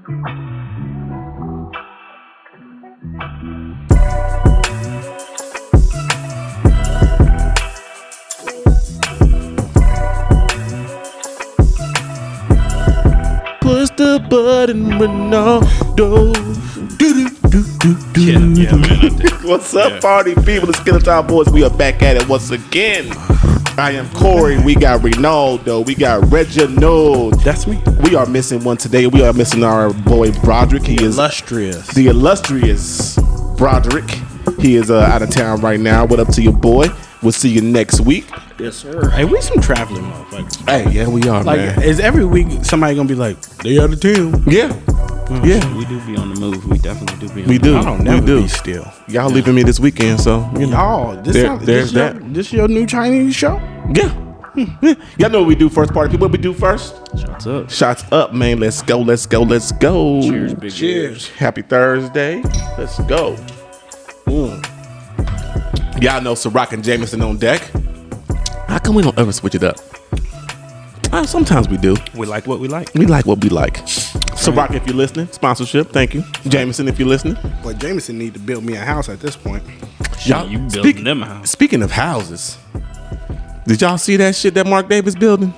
Push the button, Ronaldo. Yeah, man. What's up, party people? The Killing Tyme boys. We are back at it once again. I am Corey. We got Ronaldo. We got Reginald. That's me. We are missing one today. We are missing our boy Broderick. He is the illustrious Broderick. He is out of town right now. What up to your boy? We'll see you next week. Yes, sir. Hey, we some traveling motherfuckers. Hey, yeah, we are, Like, man. is every week somebody gonna be like, they out of town? Yeah. Yeah. We do be on the move. We definitely do be on We the do. move. I don't never We do. be still. Y'all leaving me this weekend, so you know. Y'all, this your new Chinese show? Yeah. Yeah. Y'all know what we do first, party people. What we do first? Shots up. Shots up, man. Let's go. Let's go. Let's go. Cheers, big Cheers. Happy Thursday. Let's go. Y'all know Ciroc and Jameson on deck. How come we don't ever switch it up? Sometimes we do. We like what we like. We like what we like. Ciroc, if you're listening, sponsorship. Thank you. Jameson, if you're listening. But Jameson need to build me a house at this point. Y'all, You building them a house. Speaking of houses, did y'all see that shit that Mark Davis building?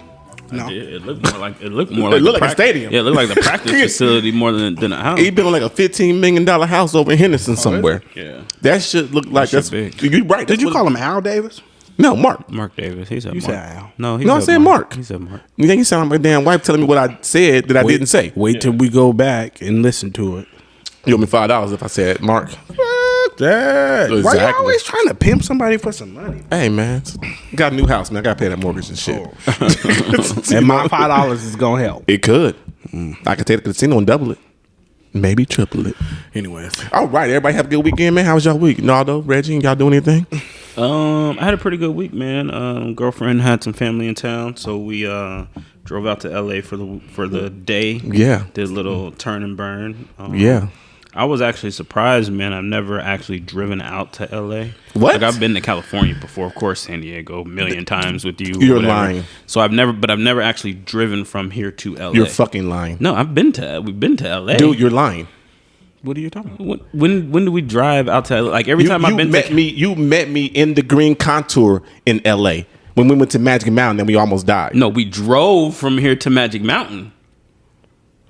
No. It looked more like It looked like a stadium. Yeah, it looked like the practice facility more than a house. He built like a $15 million house over in Henderson somewhere. Yeah. That shit looked like That that's shit big. You right? Did you call him Al Davis? No, Mark. Mark Davis. He said You Mark. said Al. No, he No, I said Mark. He said Mark. You think you sound like my damn wife telling me what I said that I didn't say? Wait till we go back and listen to it. You owe me $5 if I said Mark. Fuck that. Why Exactly. you always trying to pimp somebody for some money? Hey man, got a new house, man. I gotta pay that mortgage and shit. And my $5 is gonna help. It could. I could take the casino and double it, maybe triple it. Anyways, All right, everybody have a good weekend, man. How was y'all week? Naldo, Reggie, y'all doing anything? I had a pretty good week, man. Girlfriend had some family in town, so we drove out to LA for the day. Yeah. Did a little turn and burn. Yeah. I was actually surprised, man. I've never actually driven out to LA. What? Like, I've been to California before, of course, San Diego, a million times with you. You're whatever. lying. So I've never actually driven from here to LA. You're fucking lying. No, we've been to LA. Dude, you're lying. what are you talking about? When do we drive out to LA? Like every time I've been You met me in the Green Contour in LA when we went to Magic Mountain and we almost died. No, we drove from here to Magic Mountain.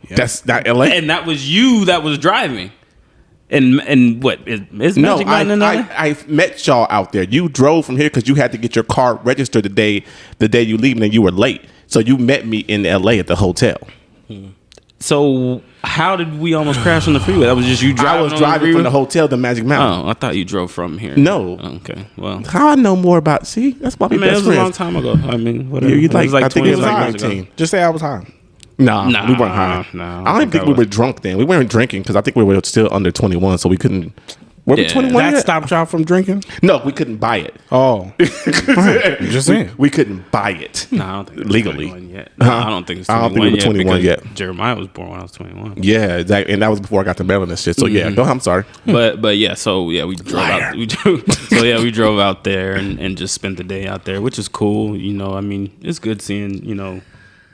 That's not LA. And that was you that was driving. And what is No, Magic Mountain in LA? I met y'all out there. You drove from here because you had to get your car registered the day you leaving and you were late. So you met me in LA at the hotel. So how did we almost crash on the freeway? That was just you driving. I was on driving the from the freeway? hotel to Magic Mountain. Oh, I thought you drove from here. No. Okay. Well, How I know more about? See, that's why we I mean, it best was a long friends. time ago. I mean, whatever. You It like? was like I think it 20 was like years ago. 19. Just say I was high. Nah, Nah, we weren't high. no, I I don't think think I we was. were drunk then. We weren't drinking because I think we were still under 21, so we couldn't. Were we Yeah. 21 That yet? stopped y'all from drinking? No, we couldn't buy it. Oh. Just saying. We couldn't buy it. No, I don't think it's Legally. 21 yet. No, I don't think it's 21 I don't think we were 21 because yet. Jeremiah was born when I was 21. Yeah, exactly. And that was before I got to Maryland and shit. So yeah, go. I'm sorry. But yeah, so yeah, we drove out. We drove out there and just spent the day out there, which is cool. You know, I mean, it's good seeing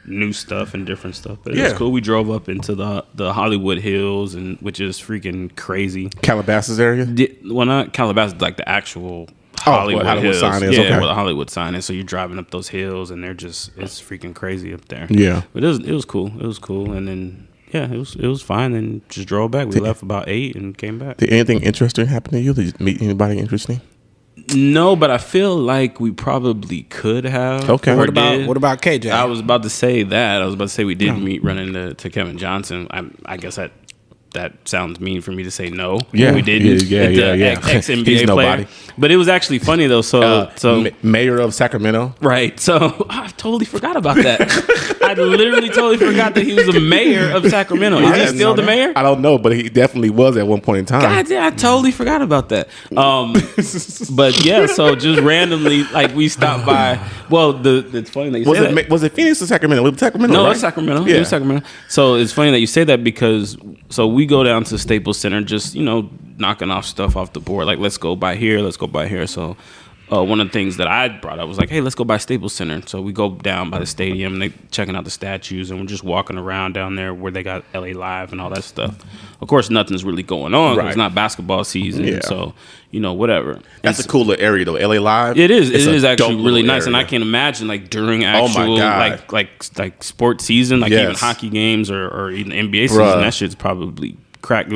new stuff and different stuff. But Yeah. it's cool. We drove up into the Hollywood Hills, and which is freaking crazy. Calabasas area. Well, not Calabasas, like the actual Oh, Hollywood, what Hollywood Hills. sign is, Yeah, okay. where the Hollywood sign is. So you're driving up those hills, and it's freaking crazy up there. Yeah. But it was cool. It was cool, and then yeah, it was fine, and just drove back. We left about 8 and came back. Did anything interesting happen to you? Did you meet anybody interesting? No, but I feel like we probably could have. Okay. or What about did. what about KJ? I was about to say that. I was about to say we did run into Kevin Johnson. I guess that sounds mean for me to say no. Yeah. we didn't. Yeah. Ex He's NBA nobody. player. But it was actually funny though. So Mayor of Sacramento. right. So I totally forgot about that. I literally totally forgot that he was the mayor of Sacramento. Is he still the mayor? I don't know, but he definitely was at one point in time. God damn, I totally forgot about that. But yeah, so just randomly, like we stopped by. Well, it's funny that you say that. Was it Phoenix or Sacramento? It was Sacramento. No, right? it's Sacramento. Yeah. It was Sacramento. So it's funny that you say that because we go down to Staples Center, just knocking off stuff off the board. Like let's go by here. So one of the things that I brought up was like, hey, let's go by Staples Center. So we go down by the stadium, and they checking out the statues, and we're just walking around down there where they got LA Live and all that stuff. Of course, nothing's really going on. Right. It's not basketball season, so whatever. That's a cool little area though. LA Live. It is. It is actually really nice, and I can imagine like during actual like sports season, like even hockey games or even NBA season, that shit's probably cracked.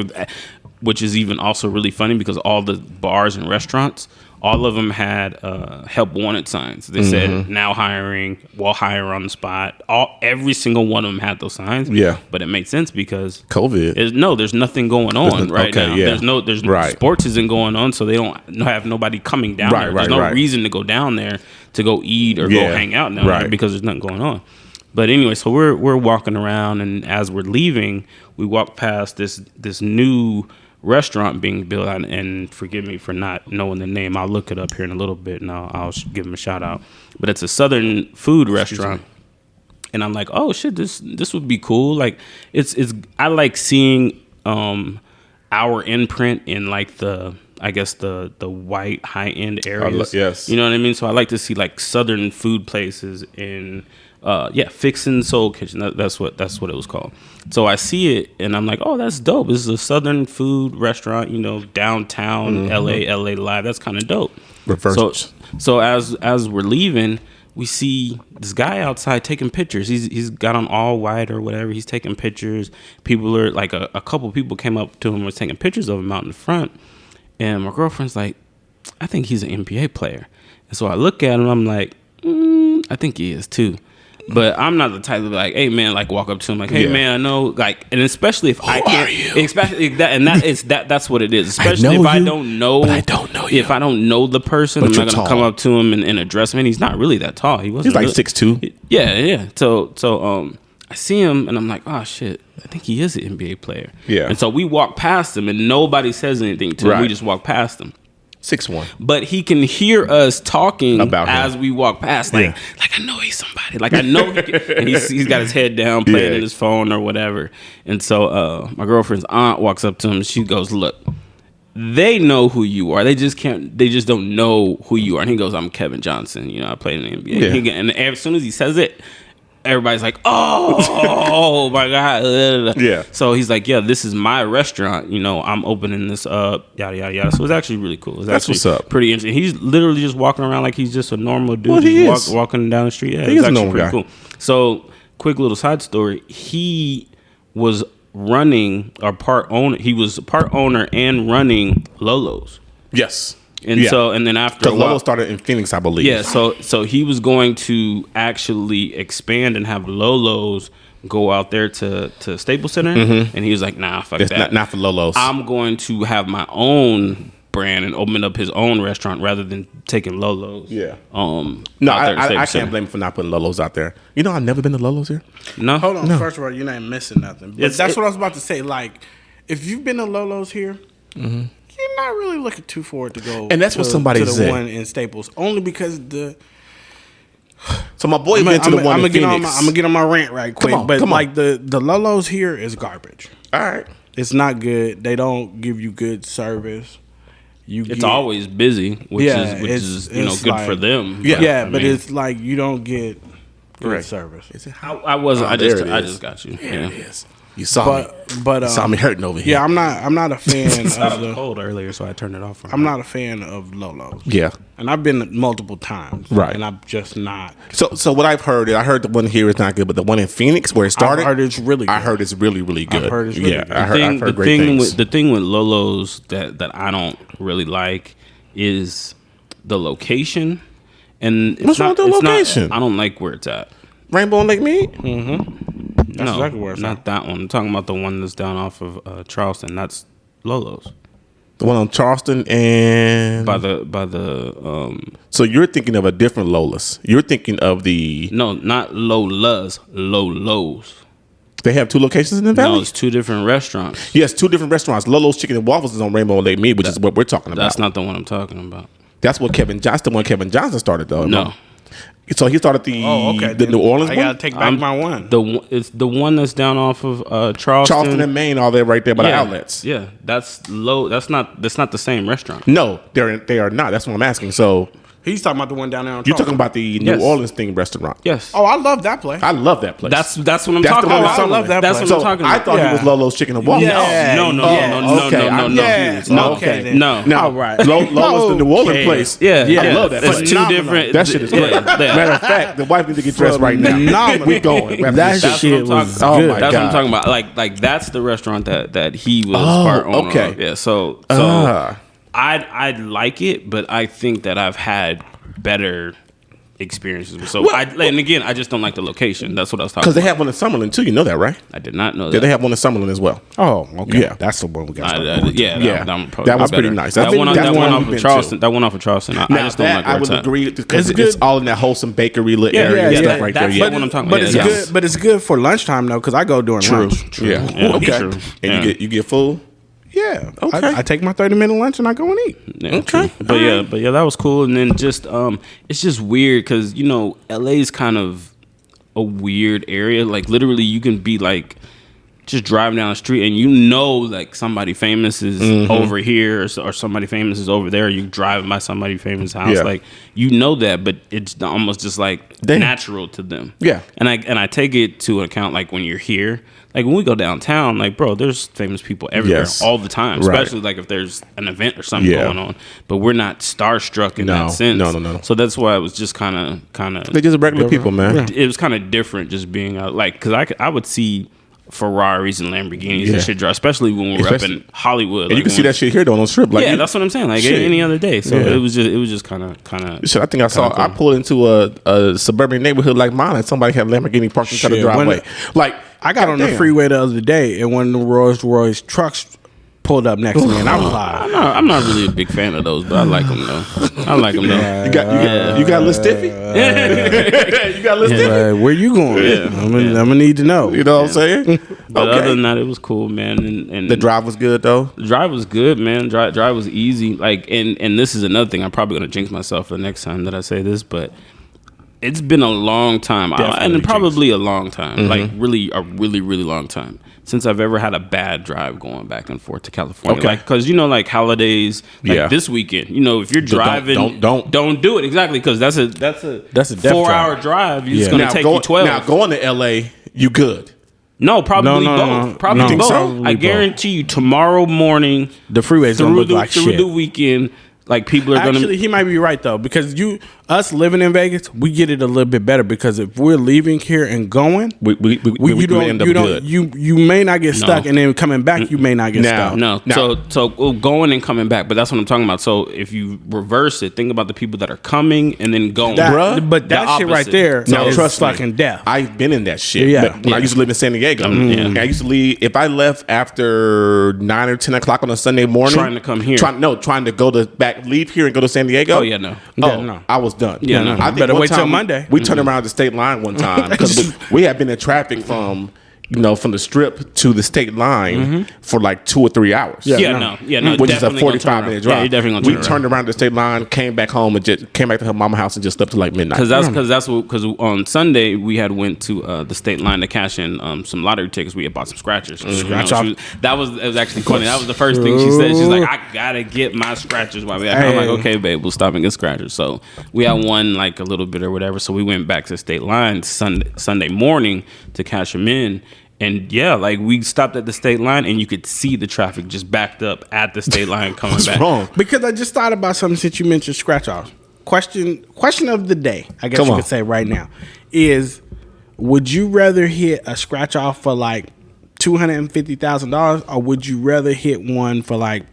Which is even also really funny because all the bars and restaurants, all of them had help wanted signs. They said now hiring, we'll hire on the spot. Every single one of them had those signs. Yeah, but it made sense because COVID. There's nothing going on now. Yeah. There's sports isn't going on, so they don't have nobody coming down there. There's no reason to go down there to go eat or go hang out down there because there's nothing going on. But anyway, so we're walking around, and as we're leaving, we walk past this new restaurant being built, and forgive me for not knowing the name. I'll look it up here in a little bit, and I'll give them a shout out. But it's a Southern food restaurant, and I'm like, oh shit, this would be cool. Like it's I like seeing our imprint in like the white high end areas. Yes, you know what I mean. So I like to see like Southern food places in. Fixin' Soul Kitchen. That's what it was called. So I see it and I'm like, oh, that's dope. This is a Southern food restaurant, downtown LA Live. That's kind of dope. So as we're leaving, we see this guy outside taking pictures. He's got on all white or whatever. He's taking pictures. People are like a couple people came up to him and was taking pictures of him out in the front. And my girlfriend's like, I think he's an NBA player. And so I look at him. I'm like, I think he is too. But I'm not the type to be like, hey man, like walk up to him like, hey man, I know, like, and especially if I can't, especially that, and that is that's what it is. Especially if I don't know, but I don't know you. If I don't know the person, I'm not gonna come up to him and address him. And he's not really that tall. He's like 6'2". Yeah. So I see him and I'm like, oh shit, I think he is an NBA player. Yeah. And so we walk past him and nobody says anything to him. We just walk past him. 6'1". But he can hear us talking about as we walk past. Like I know he's somebody. Like I know and he's got his head down playing in his phone or whatever. And so my girlfriend's aunt walks up to him and she goes, look, they know who you are. They just don't know who you are. And he goes, I'm Kevin Johnson. I played in the NBA. Yeah. And as soon as he says it, everybody's like, oh my God. Yeah. So he's like, yeah, this is my restaurant. I'm opening this up, yada, yada, yada. So it's actually really cool. That's what's up. Pretty interesting. He's literally just walking around like he's just a normal dude. Well, walking down the street. Yeah, he's actually pretty cool. So quick little side story. He was running he was part owner and running Lolo's. Yes. And and then after Lolo started in Phoenix, I believe. Yeah, so he was going to actually expand and have Lolo's go out there to Staples Center, and he was like, nah, fuck that. Not for Lolo's. I'm going to have my own brand and open up his own restaurant rather than taking Lolo's. Yeah. No, I can't blame him for not putting Lolo's out there. I've never been to Lolo's here. No. Hold on. No. First of all, you're not missing nothing. But that's what I was about to say. Like, if you've been to Lolo's here, you're not really looking too forward to go. And that's what somebody said. To the one in Staples, only because So my boy went to the one in Phoenix. I'm gonna get on my rant right quick. Come on. The Lolo's here is garbage. All right, it's not good. They don't give you good service. It's always busy, which is good like, for them. Yeah, but it's like you don't get good service. I wasn't. I just got you. There it is. You saw me. But you saw me hurting over here. Yeah, I'm not a fan of the cold earlier, so I turned it off. I'm not a fan of Lolo's. Yeah, and I've been multiple times. Right, and I'm just not. So what I've heard, I heard the one here is not good, but the one in Phoenix where it started, I heard it's really good. I heard it's really, really good. I've heard it's really good. I've heard great things. The thing with Lolo's that I don't really like is the location. And what's wrong with the location? I don't like where it's at. Rainbow and Lake Mead? That's exactly where it's not at. That one. I'm talking about the one that's down off of Charleston. That's Lolo's. The one on Charleston and by the So you're thinking of a different Lola's. You're thinking of the not Lola's, Lolo's. They have two locations in the valley? No, it's two different restaurants. Yes, two different restaurants. Lolo's Chicken and Waffles is on Rainbow and Lake Mead, which is what we're talking about. That's not the one I'm talking about. That's what Kevin Johnson started though. No. So he started the New Orleans one? I gotta take back my one. It's the one that's down off of Charleston and Maine, all there right there by the outlets. Yeah, that's low. That's not the same restaurant. No, they are not. That's what I'm asking. So He's talking about the one down there on You're Charleston. talking about the New Orleans themed restaurant. Yes. Oh, I love that place. I love that place. That's what I'm That's talking the one about. in I love that That's place. what I'm talking about. I thought it was Lolo's Chicken and Waffles. No. All right. Lolo's the New Orleans place. Yeah. I love that It's place. two different. That shit is great. Matter of fact, the wife needs to get dressed right now. Phenomenal. We going. That That's shit what I'm was talking good. about. That's what I'm God. talking about. Like that's the restaurant that he was part owner okay. of. Yeah. So I'd like it, but I think that I've had better experiences. So and again, I just don't like the location. That's what I was talking about. Because they have one in Summerlin too. You know that, right? I did not know Yeah, that. they have one in Summerlin as well. Oh, okay. Yeah. That's the one we got. That was pretty nice. That one that's one off we've of been Charleston. to. That one off of Charleston. I Now just don't like that I would where it's at. agree because It's it's good. all in that wholesome bakery lit area yeah, and yeah, stuff right there. that's Yeah, what I'm talking But about. it's good. But it's good for lunchtime though, because I go during lunch. True. Yeah. Yeah, Okay. true. And Yeah. you get full. Yeah. Okay. I take my 30-minute lunch and I go and eat. Yeah, Okay. true. But yeah, that was cool. And then just it's just weird because LA is kind of a weird area. Like literally, you can be like just driving down the street and like somebody famous is over here or somebody famous is over there. You driving by somebody famous house, Yeah. like that, but it's almost just like natural to them. Yeah. And I take it to account like when you're here. Like when we go downtown, like bro, there's famous people everywhere Yes. all the time, Right. especially like if there's an event or something Yeah. going on. But we're not starstruck in that sense. No. So that's why it was just kind of. They're just regular people, man. It was kind of different just being out, like because I would see Ferraris and Lamborghinis and shit drive, especially when we were up in Hollywood. And you can see that shit here though on the strip. Like that's what I'm saying. Like Shit. any other day. So Yeah. it was just kind of. Shit, I think I pulled into a suburban neighborhood like mine and somebody had Lamborghini parked inside the Shit, driveway. Like I got on the goddamn. freeway the other day and one of the Rolls Royce trucks pulled up next to me and I was like, I'm not really a big fan of those, but I like them though. You got a little stiffy? You got a little stiffy? where you going? I'm gonna need to know. You know what I'm saying? But other than that, it was cool, man. And The drive was good though. the drive was good, man. Drive was easy. Like, and this is another thing. I'm probably gonna jinx myself for the next time that I say this, but it's been a long time, and probably a long time, like really a really long time since I've ever had a bad drive going back and forth to California. Okay. Like, because holidays, like this weekend, if you're driving, don't do it exactly because that's a death 4-hour drive. It's gonna take you 12. Now going to LA, you good. No, probably No. both. Probably You think both. so? I guarantee you, tomorrow morning, The freeway's gonna look like through shit. the weekend, like people are Actually, gonna. he might be right though, because us living in Vegas, we get it a little bit better because if we're leaving here and going, We end up good. You may not get stuck, and then coming back, you may not get stuck. No, so going and coming back, but that's what I'm talking about. So if you reverse it, think about the people that are coming and then going. But that shit right opposite. there Now, is trust me, fucking death. I've been in that shit. Yeah. When I used to live in San Diego. yeah. I used to leave if I left after 9 or 10 o'clock on a Sunday morning. Trying to come here. Trying to go leave here and go to San Diego. Oh, yeah, no. no. I was done. Yeah, no. I think Better one wait till time Monday. We turned around the state line one time because we had been in traffic from the strip to the state line for like 2 or 3 hours. No, Which is a definitely gonna 45-minute turn drive. around. Yeah, you're definitely gonna we turn turned around the state line, came back home, and just came back to her mama's house and just slept till like midnight. Because on Sunday we had went to the state line to cash in some lottery tickets. We had bought some scratchers. Scratch off. It was actually funny. That was the first thing she said. She's like, I gotta get my scratchers while we at home. I'm like, okay, babe, we'll stop and get scratchers. So we had won like a little bit or whatever. So we went back to the state line Sunday morning to cash them in. And yeah, like we stopped at the state line and you could see the traffic just backed up at the state line coming back. Wrong. Because I just thought about something since you mentioned scratch offs. Question of the day, I guess you could say right now, is would you rather hit a scratch off for like $250,000 or would you rather hit one for like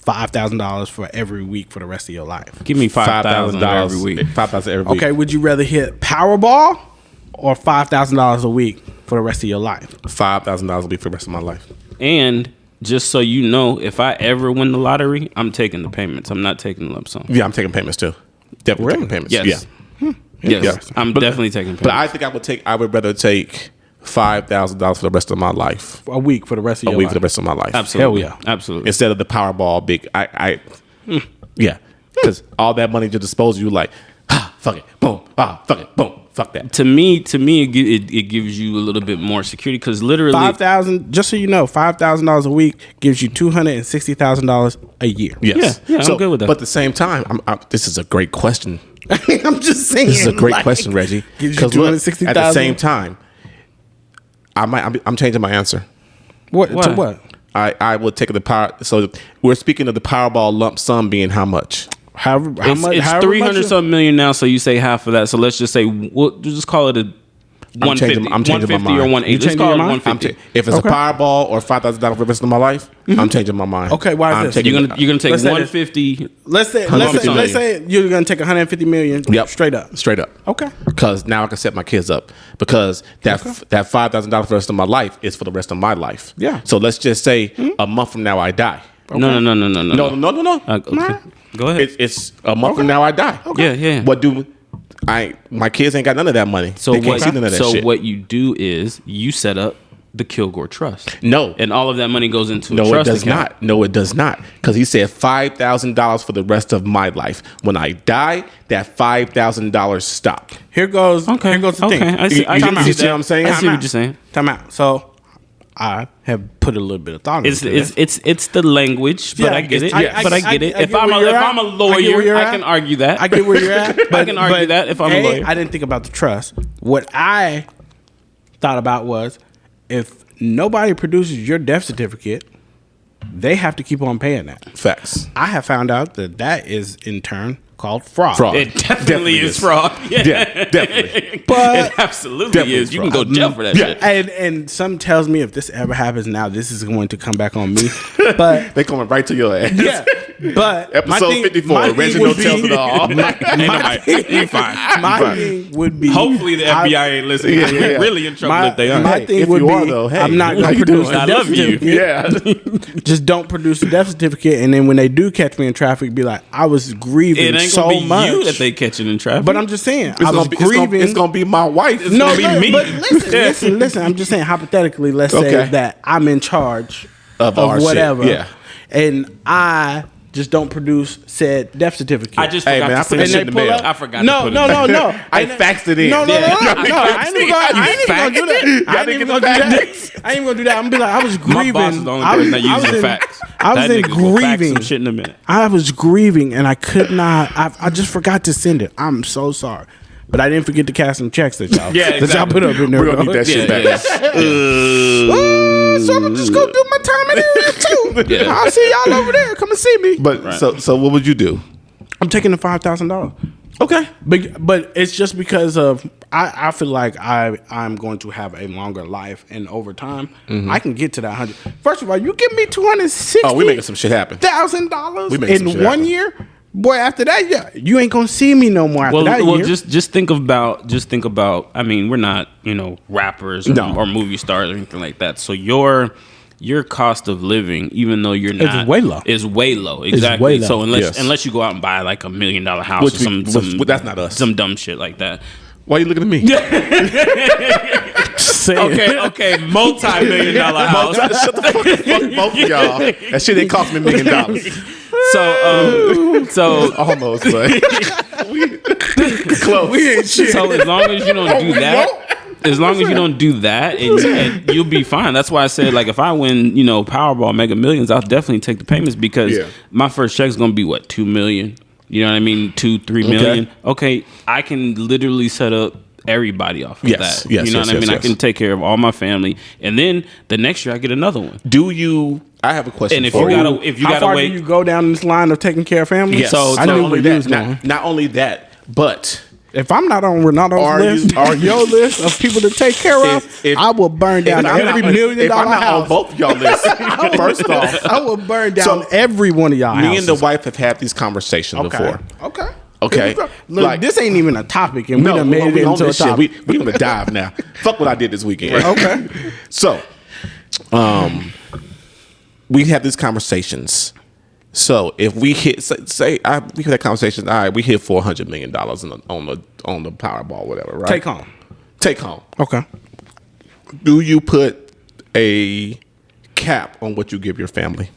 $5,000 for every week for the rest of your life? Give me $5,000 every week. $5,000 every week. Okay, would you rather hit Powerball or $5,000 a week for the rest of your life? $5,000 will be for the rest of my life. And just so you know, if I ever win the lottery, I'm taking the payments. I'm not taking the lump sum. Yeah, I'm taking payments too. Definitely taking payments. Yes. Yeah. Yes. I'm definitely taking payments. But I think I would rather take $5,000 for the rest of my life. A week for the rest of your For life. the rest of my life. Absolutely. Hell yeah. Absolutely. Instead of the Powerball big. Yeah. Because all that money to dispose of you like, fuck it, boom, fuck it, boom, fuck that. To me, it gives you a little bit more security because literally $5,000. Just so you know, $5,000 a week gives you $260,000 a year. Yes, Yeah, I'm good with that. But at the same time, this is a great question. I'm just saying. This is a great question, Reggie. Because at the same time, I'm changing my answer. What? To what? I will take the power. So we're speaking of the Powerball lump sum being how much? However much? It's 300 something million now. So you say half of that. So let's just say we'll just call it a 150. I'm changing my mind. Or 180. Let's call it 150. If it's a Powerball or $5,000 for the rest of my life, I'm changing my mind. Okay, why is this? You're gonna take 150. Let's say you're gonna take 150 million. Yep. Straight up. Okay. Because now I can set my kids up. Because that $5,000 for the rest of my life is for the rest of my life. Yeah. So let's just say a month from now I die. Okay. No. No. Okay. Go ahead. It's a month from now I die. Okay. Yeah. What do my kids ain't got none of that money. So they can't see none of that shit. What you do is you set up the Kilgore Trust. No. And all of that money goes into a trust trust account. account. No, it does not. Because he said $5,000 for the rest of my life. When I die, that $5,000 stop. Here goes the thing. I see what I'm saying? I see what you're saying. Time out. So I have put a little bit of thought into this. It's the language, but I get it. But I get it. If I'm a lawyer, I can argue that. I get where you're at. I can argue that if I'm a lawyer. I didn't think about the trust. What I thought about was if nobody produces your death certificate, they have to keep on paying that. Facts. I have found out that is in turn called fraud. It definitely is fraud. Yeah, definitely. But it absolutely is. You can go to jail for that shit. And some tells me if this ever happens now, this is going to come back on me. But they coming right to your ass. Yeah. But episode 54, Reginald tells it all. You fine. My thing would be hopefully the FBI ain't listening. We're really in trouble if they are. My thing would be I'm not going to produce I love you. Yeah. Just don't produce a death certificate, and then when they do catch me in traffic, be like, I was grieving so much. You that they catching in traffic. But I'm just saying, I was grieving. It's gonna be my wife. It's gonna be me. But listen. I'm just saying, hypothetically, let's say that I'm in charge of whatever, and I just don't produce said death certificate. I just forgot to put it in the mail. I forgot to put it in the mail. No. I faxed it in. No. I ain't even gonna do that. I ain't even gonna do that. I'm gonna be like, I was grieving. My boss is the only person that uses fax. I was in grieving. Some shit in a minute. I was grieving and I could not. I just forgot to send it. I'm so sorry. But I didn't forget to cash some checks that y'all, that y'all put up in there. We're gonna need that shit back. So I'm just gonna do my time in there too. Yeah. I'll see y'all over there. Come and see me. But so what would you do? I'm taking the $5,000. Okay, but it's just because of I feel like I'm going to have a longer life, and over time I can get to that 100. First of all, you give me $260. Oh, we making some shit happen. $1,000 in 1 year. Boy, after that, you ain't gonna see me no more after that year. Just think about. I mean, we're not rappers or movie stars or anything like that. So your cost of living, even though you're not, is way low. Exactly. So unless you go out and buy like $1 million house or some that's not us. Some dumb shit like that. Why are you looking at me? Okay, multi-million-dollar house. Shut the fuck both of y'all. That shit ain't cost me $1 million. So almost, but close. We ain't shit. So as long as you don't do that, and you'll be fine. That's why I said, like, if I win, Powerball, Mega Millions, I'll definitely take the payments because my first check's gonna be what, $2 million. You know what I mean? 2-3 million. Okay, I can literally set up everybody off of that. You know what I mean? I can take care of all my family, and then the next year I get another one. Do you? I have a question. And if for you gotta wait, do you go down this line of taking care of family? Yes. So not only that, but if I'm not on Renato's list or your list of people to take care of, I will burn down every $1 million if I'm not house. On both y'all lists, first off, I will burn down every one of y'all. Me houses. and the wife have had these conversations before. Okay. Look, this ain't even a topic, and we done made it into a topic. We gonna dive now. Fuck what I did this weekend. Okay. So, we have these conversations. So if we hit, we have that conversation. All right, we hit $400 million on the Powerball, whatever. Right? Take home. Okay. Do you put a cap on what you give your family?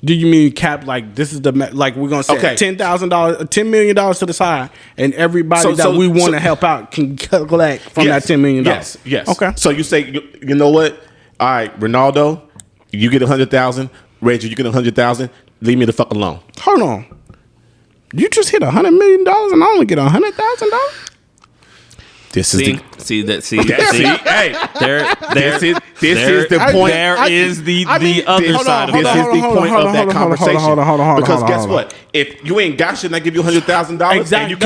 Do you mean cap like this is the like we're gonna say $10,000, $10 million to the side, and everybody that we want to help out can collect from that $10 million? Yes. Okay. So you say, you know what? All right, Ronaldo, you get 100,000. Reggie, you get 100,000. Leave me the fuck alone. Hold on. You just hit $100 million and I only get $100,000. This is hey, this is the point. There is the other side of it. This is the point of that conversation. Because guess what? If you ain't got shit and I give you $100,000 and you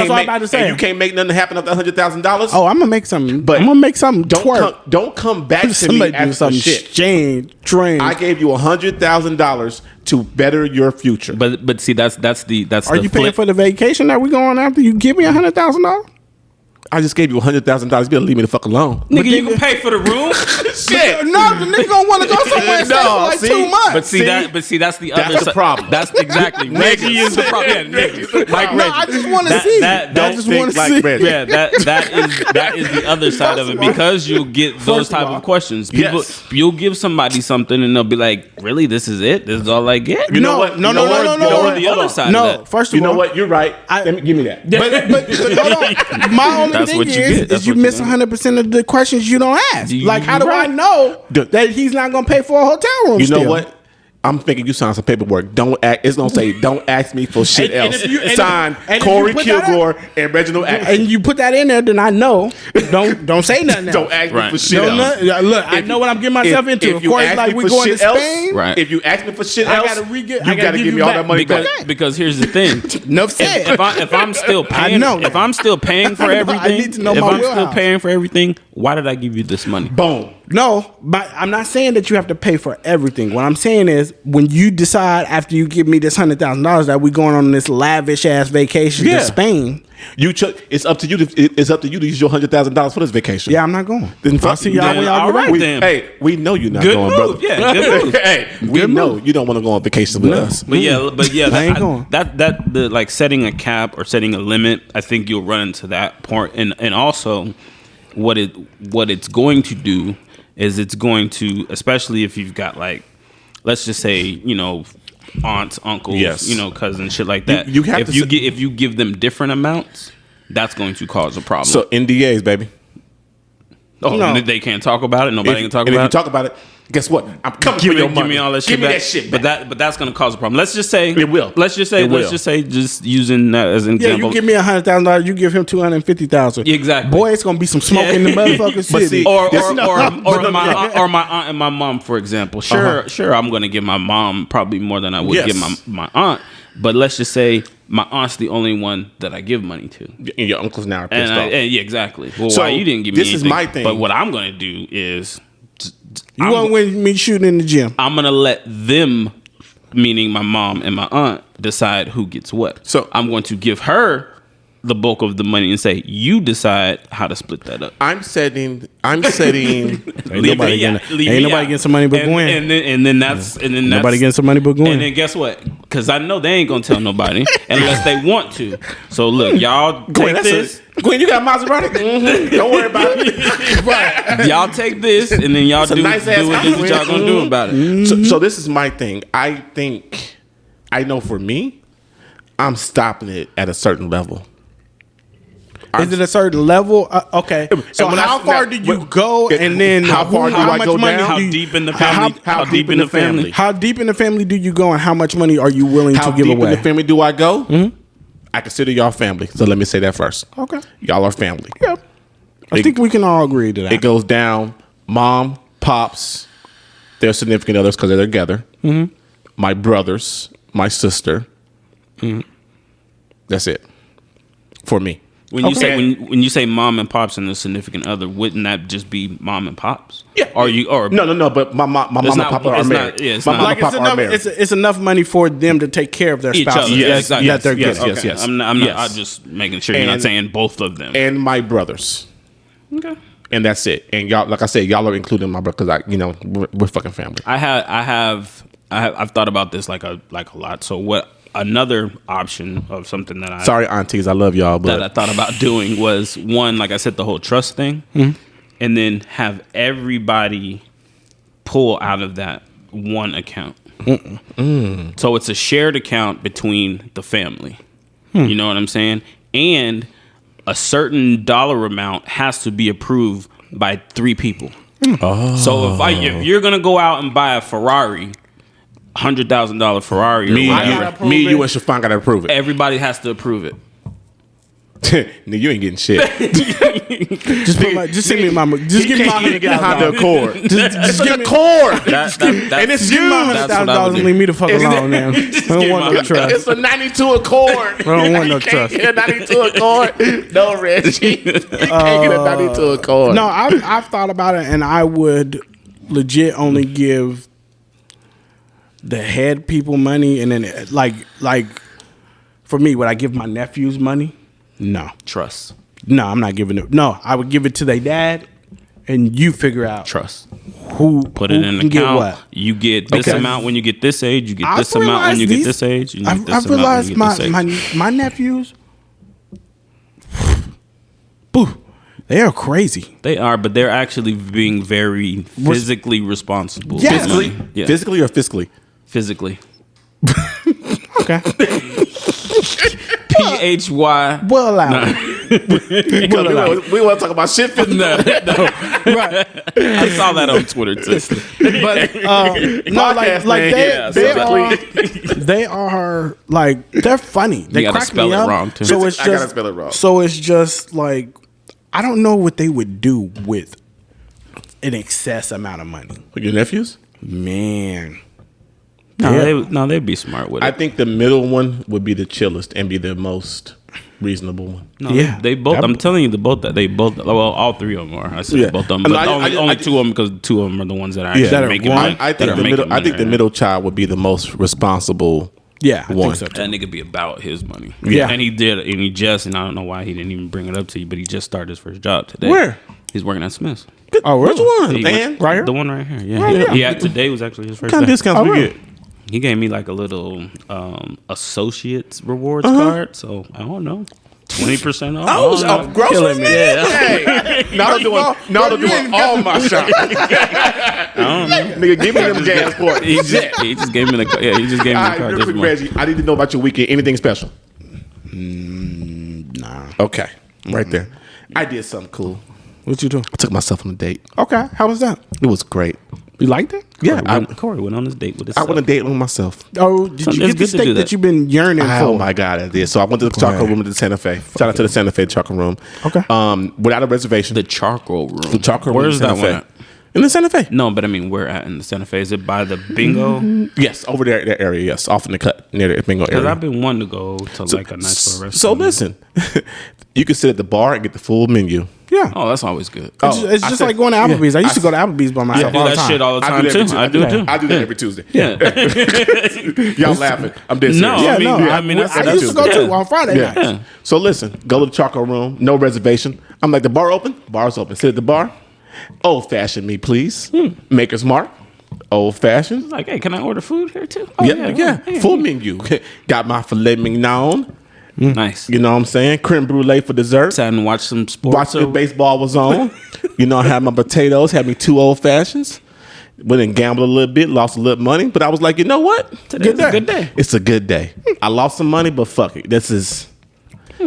can't make nothing happen off that $100,000. Oh, I'm gonna make something. But I'm gonna make something. Don't come back to me after shit. Exchange, train. I gave you $100,000 to better your future. But see, that's the Are you paying for the vacation that we going after? You give me $100,000? I just gave you $100,000. You better leave me the fuck alone. Nigga, you can pay for the room. Shit. No, the nigga gonna want to go somewhere and stay for like 2 months. But that's the other the problem. That's exactly. Reggie is the problem. Yeah, Mike Reggie. I just want to see. I just want to see. Yeah, that is the other side of it, because you'll get those type of questions. People, you'll give somebody something and they'll be like, "Really, this is it? This is all I get?" You know what? No. The other side. No, first of all, you know what? You're right. Give me that. But hold on. My only thing is you miss 100% of the questions you don't ask. Like, how do I know that he's not gonna pay for a hotel room? You know what? I'm thinking you sign some paperwork. Don't act. It's gonna say, "Don't ask me for shit else." Sign Corey Kilgore and Reginald Atkins. And you put that in there, then I know. Don't say nothing else. Don't ask me for shit else. Look, I know what I'm getting myself into. Of course, like we going to Spain. Right. If you ask me for shit else, you gotta give me all that money back. Because here's the thing. Enough said. If I'm still paying, if I'm still paying for everything, I need to know if my I'm wheelhouse. still paying for everything, why did I give you this money? Boom. No, but I'm not saying that you have to pay for everything. What I'm saying is, when you decide after you give me this $100,000 that we're going on this lavish ass vacation to Spain, it's up to you. It's up to you to use your $100,000 for this vacation. Yeah, I'm not going. Then I'll see y'all when y'all right get then. Hey, we know you're not Good going, move. brother. Yeah, good move. Hey, we know you don't want to go on vacation with us. But yeah, I ain't going. That the like setting a cap or setting a limit, I think you'll run into that part, and also what it's going to do is it's going to, especially if you've got like, let's just say, aunts, uncles, cousins, shit like that. If you give them different amounts, that's going to cause a problem. So NDAs, baby. Oh, no. They can't talk about it. Nobody can talk about it. If you talk about it, guess what? I'm coming for your money. Give me all that shit back. Give me that shit back. But that's going to cause a problem. Let's just say it will. Let's just say, just using that as an example. Yeah, you give me $100,000, you give him $250,000. Exactly. Boy, it's gonna be some smoke in the motherfucking city. Or my aunt and my mom, for example. Sure, I'm going to give my mom probably more than I would give my aunt. But let's just say my aunt's the only one that I give money to. And your uncles now are pissed off. Yeah, exactly. Well, so why you didn't give me anything? This is my thing. But what I'm going to do is... You want me shooting in the gym? I'm going to let them, meaning my mom and my aunt, decide who gets what. So I'm going to give her the bulk of the money and say, you decide how to split that up. I'm setting Ain't nobody getting some money but Gwen. And then that's nobody getting some money but Gwen. And then guess what? Because I know they ain't gonna tell nobody unless they want to. So look, y'all take this. Gwen, you got Maserati? Mm-hmm. Don't worry about it. Right. Y'all take this and then y'all do what y'all gonna do about it. Mm-hmm. So this is my thing. I know for me, I'm stopping it at a certain level. Is it a certain level? Okay. So how far do you go, and then how far do I go down? How deep in the family? How deep in the family? How deep in the family do you go, and how much money are you willing to give away? How deep in the family do I go? Mm-hmm. I consider y'all family. So let me say that first. Okay. Y'all are family. Yeah. I think we can all agree to that. It goes down mom, pops, their significant others because they're together. Mm-hmm. My brothers, my sister. Mm-hmm. That's it. For me. When you say mom and pops and the significant other, wouldn't that just be mom and pops? Yeah. No. But my mom and papa are married. My mom and papa are married. It's enough money for them to take care of their spouses. Yes. Yes. I'm just making sure you're not saying both of them. And my brothers. Okay. And that's it. And y'all, like I said, y'all are including my brother because we're fucking family. I've thought about this like a lot. So what? Another option of something that sorry aunties, I love y'all, but that I thought about doing was one, like I said, the whole trust thing, and then have everybody pull out of that one account. So it's a shared account between the family. You know what I'm saying? And a certain dollar amount has to be approved by 3 people. So if you're gonna go out and buy a Ferrari, $100,000 Ferrari, Me, or whatever, you, and Shafan gotta approve it. everybody has to approve it. Nigga, you ain't getting shit. Just give me my Honda Accord. Just give me a Accord. And it's give me my used. $100,000 and leave me the fuck alone, man. I don't want no trust. It's a 92 Accord. I don't want no trust. You can't get a 92 Accord. No, Reggie. You can't get a 92 Accord. No, I've thought about it, and I would legit only give the head people money, and then like for me, would I give my nephews money? No, Trust. no, I'm not giving it. No, I would give it to their dad, and you figure out Trust. who Put it in an can get account. what. You get this Okay. amount when you get this age. You get I've this amount when you realized get these- this age. And you get this I've amount when realized you get this age. my nephews, boo, they are crazy. They are, but they're actually being very physically responsible. Yes. with money. Physically? Yeah. Physically or fiscally? Physically. Okay, PHY. well allowed. We want to talk about shit physical. No. Right. I saw that on Twitter too. But no, like man. they are like they're funny. They gotta crack spell me it up. wrong, too. So it's I just gotta spell it wrong. So it's just like I don't know what they would do with an excess amount of money. With your nephews? Man, They'd be smart with it. I think the middle one would be the chillest and be the most reasonable one. No, Yeah. they both. I'm telling you, they both. Well, all 3 of them are. I said Yeah. both of them, No, but only I 2 of them because 2 of them are the ones that are actually that are making one. money. I think the middle child would be the most responsible. yeah, I One. think so too. That nigga be about his money. Yeah. And he did, and I don't know why he didn't even bring it up to you, but he just started his first job today. Where? He's working at Smith's. Oh, Which really? one? He Man, went- Right here? The one right here. Yeah. Right here. Yeah, today was actually his first what kind of day. discounts Oh, we really? get? He gave me like a little associates rewards card. So I don't know. 20% off. Oh, I don't know. groceries, killing me. man. Hey, now they're doing all my shopping. Nigga, give me them gas points. He just gave me the card. Yeah, he just gave me All the right, card real this quick, month. Reggie. I need to know about your weekend. Anything special? Nah. Okay, right there. I did something cool. What you do? I took myself on a date. Okay, how was that? It was great. You liked it? Yeah, Corey went on this date with his I went on a date with myself. Oh, did you It's get the good to do steak that that. you've been yearning Oh for? my god, I did. So I went to the chocolate room at the Santa Fe. Shout out to the Santa Fe chocolate room. Okay. Without a reservation. The charcoal room. The chocolate room. Where's in Santa that Fe. one at? In the Santa Fe. No, but I mean, where at in the Santa Fe? Is it by the bingo? Yes, over there, that area. Yes, off in the cut near the bingo Because area. I've been wanting to go to like a nice little restaurant. So listen, you can sit at the bar and get the full menu. Yeah. Oh, that's always good. It's I just said- like going to Applebee's. I used to go to Applebee's by I myself do all the that time. shit all the I time do that too. every Tuesday. I do too. I do that every Tuesday. Yeah. Y'all laughing. I'm dead serious. No, Yeah, I mean, no. I mean, that's I used to go Tuesday. to on Friday Yeah. nights. So listen, go to the chocolate room, no reservation. I'm like, the bar open? Bar's open. Sit at the bar. Old fashioned me, please. Maker's Mark. Old fashioned. Like, hey, can I order food here too? Oh, Yeah. Full menu. Got my filet mignon. Nice. You know what I'm saying? Creme brulee for dessert. Sat and watched some sports. Watched the baseball was on. You know, I had my potatoes, had me 2 old fashions. Went and gambled a little bit, lost a little money. But I was like, you know what? Today's a good day. It's a good day. I lost some money, but fuck it. This is.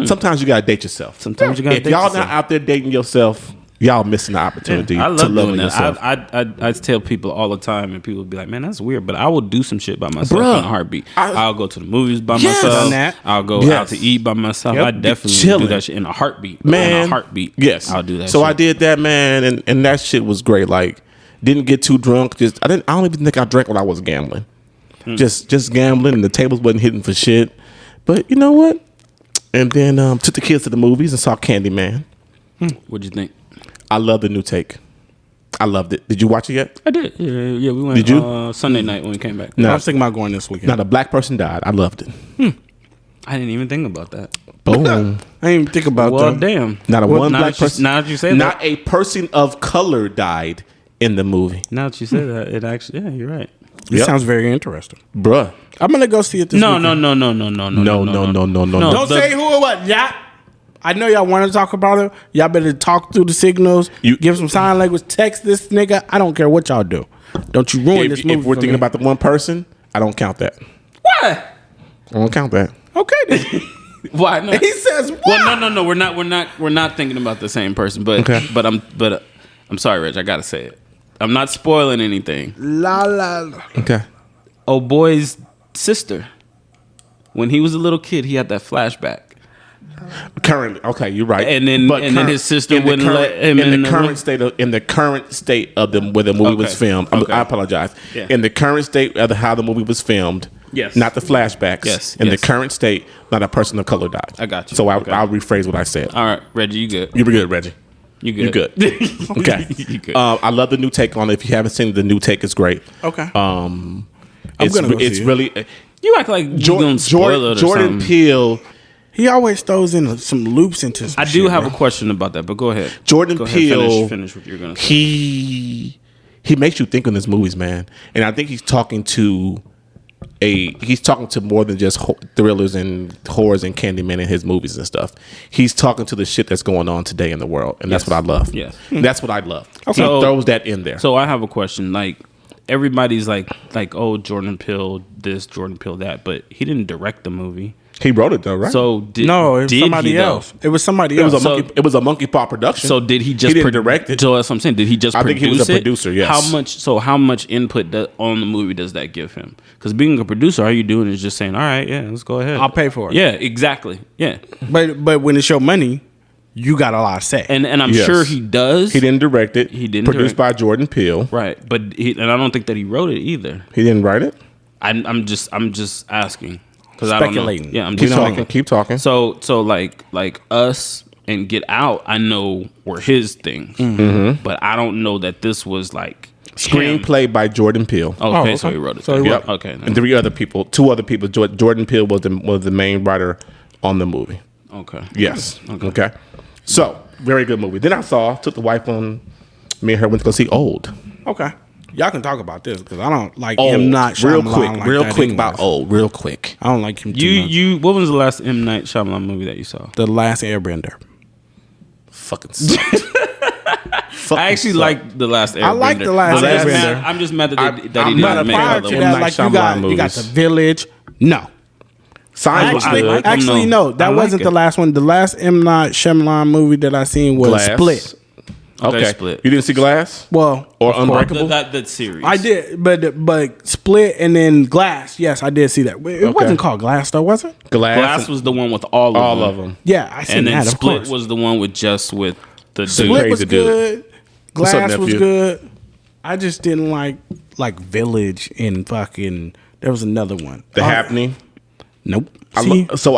Sometimes you gotta date yourself. Sometimes you gotta If date y'all yourself. not out there dating yourself, y'all missing the opportunity I to love love doing that. yourself. I tell people all the time, and people be like, "Man, that's weird," but I will do some shit by myself Bruh, in a heartbeat. I- I'll go to the movies by Yes. myself. Done that. I'll go Yes. out to eat by myself. Yep. I definitely Chilling. do that shit in a heartbeat. Man, in a heartbeat. Yes, I'll do that. So shit. I did that, man, and that shit was great. Like, didn't get too drunk. I don't even think I drank when I was gambling. Just gambling, and the tables wasn't hitting for shit. But you know what? And then took the kids to the movies and saw Candyman. What'd you think? I love the new take. I loved it. Did you watch it yet? I did. Yeah, we went. Did you? Sunday night when we came back. No. I was thinking about going this weekend. Not a black person died. I loved it. I didn't even think about that. Boom. I didn't even think about Well, that. damn. Not a one now black that you- person. now that you say not that. a person of color died in the movie, Now that you say that, it actually. Yeah, you're right. This Yep. sounds very interesting. bruh. I'm gonna go see it this No. weekend. No. Don't say who or what. Yeah. I know y'all want to talk about it. Y'all better talk through the signals. You- give some sign language. Text this nigga. I don't care what y'all do. Don't you ruin this movie. If we're for thinking me. about the one person, I don't count that. Why? I don't count that. Okay, then. Why? No. He says, "What?" Well, no. We're not thinking about the same person. But I'm sorry, Reg. I gotta say it. I'm not spoiling anything. La la. Okay. Oh, boy's sister. When he was a little kid, he had that flashback. Currently, okay, you're right. And then his sister wouldn't let him in the current state of the where the movie was filmed. Okay. I apologize. Yeah. In the current state of how the movie was filmed. Yes. Not the flashbacks. Yes. In the current state, not a person of color died. I got you. So Okay. I'll rephrase what I said. All right, Reggie, you good? You were good, Reggie. You good? You good. Okay. You good. I love the new take on it. If you haven't seen it, the new take is great. Okay. It's gonna go see it's it. really You act like you gonna spoil it or Jordan something. Peele. He always throws in some loops into some I do shit, have bro. a question about that, but go ahead. Jordan Go ahead, Peele. finish what you're gonna say. He makes you think in his movies, man. And I think he's talking to more than just thrillers and horrors and Candyman in his movies and stuff. He's talking to the shit that's going on today in the world, and that's what I love. Yes. That's what I love. Okay. He throws that in there. So I have a question. Like everybody's like, oh, Jordan Peele this, Jordan Peele that, but he didn't direct the movie. He wrote it though, right? So did No, it was somebody he, though? else. It was somebody it was else. it was a monkey paw production. So did he just He didn't direct it. So that's what I'm saying. Did he just I think produce he was a it? producer, yes. How much input on the movie does that give him? Because being a producer, all you doing is just saying, all right, yeah, let's go ahead. I'll pay for it. Yeah, exactly. Yeah. But when it's your money, you got a lot of say. And I'm Yes. sure he does. He didn't direct it. He didn't Produced direct by Jordan Peele. Right. But and I don't think that he wrote it either. He didn't write it. I'm just asking. Because I don't know. Speculating. Yeah, I'm Keep just talking. Keep talking. So like Us and Get Out, I know were his things, but I don't know that this was like him. Screenplay by Jordan Peele. Okay, so he wrote it. So he Yep. Okay, And two other people. Jordan Peele was the main writer on the movie. okay. Yes. Okay. So very good movie. Then took the wife on. Me and her went to go see Old. Okay. Y'all can talk about this because I don't like Old. M. Night real Shyamalan quick. like real that quick anyways. about Old. Real quick. I don't like him too much. You what was the last M. Night Shyamalan movie that you saw? The Last Airbender. Fucking sucked. I actually like The Last Airbender. I like The Last Airbender. I'm just mad that, I'm he not didn't a make fan Prior other to M. ones. that, Night like Shyamalan you got movies. The Village. No. Signs was Actually, good. like them, actually, though. no. That I like wasn't it. the last one. The last M. Night Shyamalan movie that I seen was Glass. Split. Okay, Okay. Split. You didn't see Glass Well, or of course. Unbreakable? That series. I did, but Split and then Glass. Yes, I did see that. It wasn't called Glass though, was it? Glass was the one with all of them. Yeah, I seen And then that. Of Split course. was the one with the dude. Split was Crazy dude. good. What's up, Glass was nephew? good. I just didn't like Village and fucking. There was another one. The Happening. Nope. I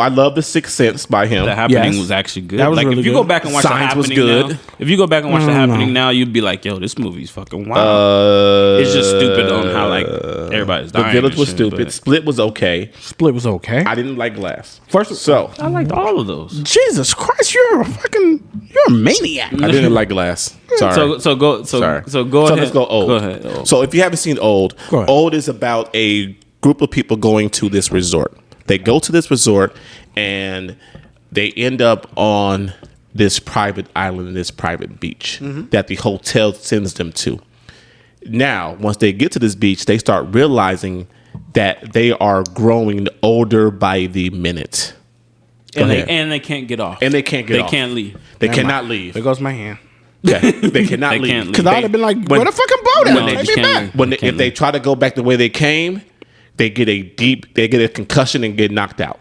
love The Sixth Sense by him. The Happening Yes. was actually good. That was like really if you good. go back and watch Signs The Happening was good. now, if you go back and watch The No, Happening no. now, you'd be like, yo, this movie's fucking wild. It's just stupid on how like everybody's The dying. Village and was shit, stupid. but Split was okay. Split was okay. I didn't like Glass. First, So I liked all of those. Jesus Christ, you're a maniac. I didn't like Glass. Sorry. So go ahead. So let's go Old. Go ahead. Old. So if you haven't seen Old, Go ahead. Old is about a group of people going to this resort. They go to this resort and they end up on this private island, this private beach that the hotel sends them to. Now, once they get to this beach, they start realizing that they are growing older by the minute. and ahead. they can't get off. And they can't get They off. can't leave. They cannot leave. There goes my hand. Okay. They cannot They leave. can't leave. Because I would have been like, when- where the fucking boat at? No, Take you me can't back. leave. if they try to go back the way they came, they get a concussion and get knocked out.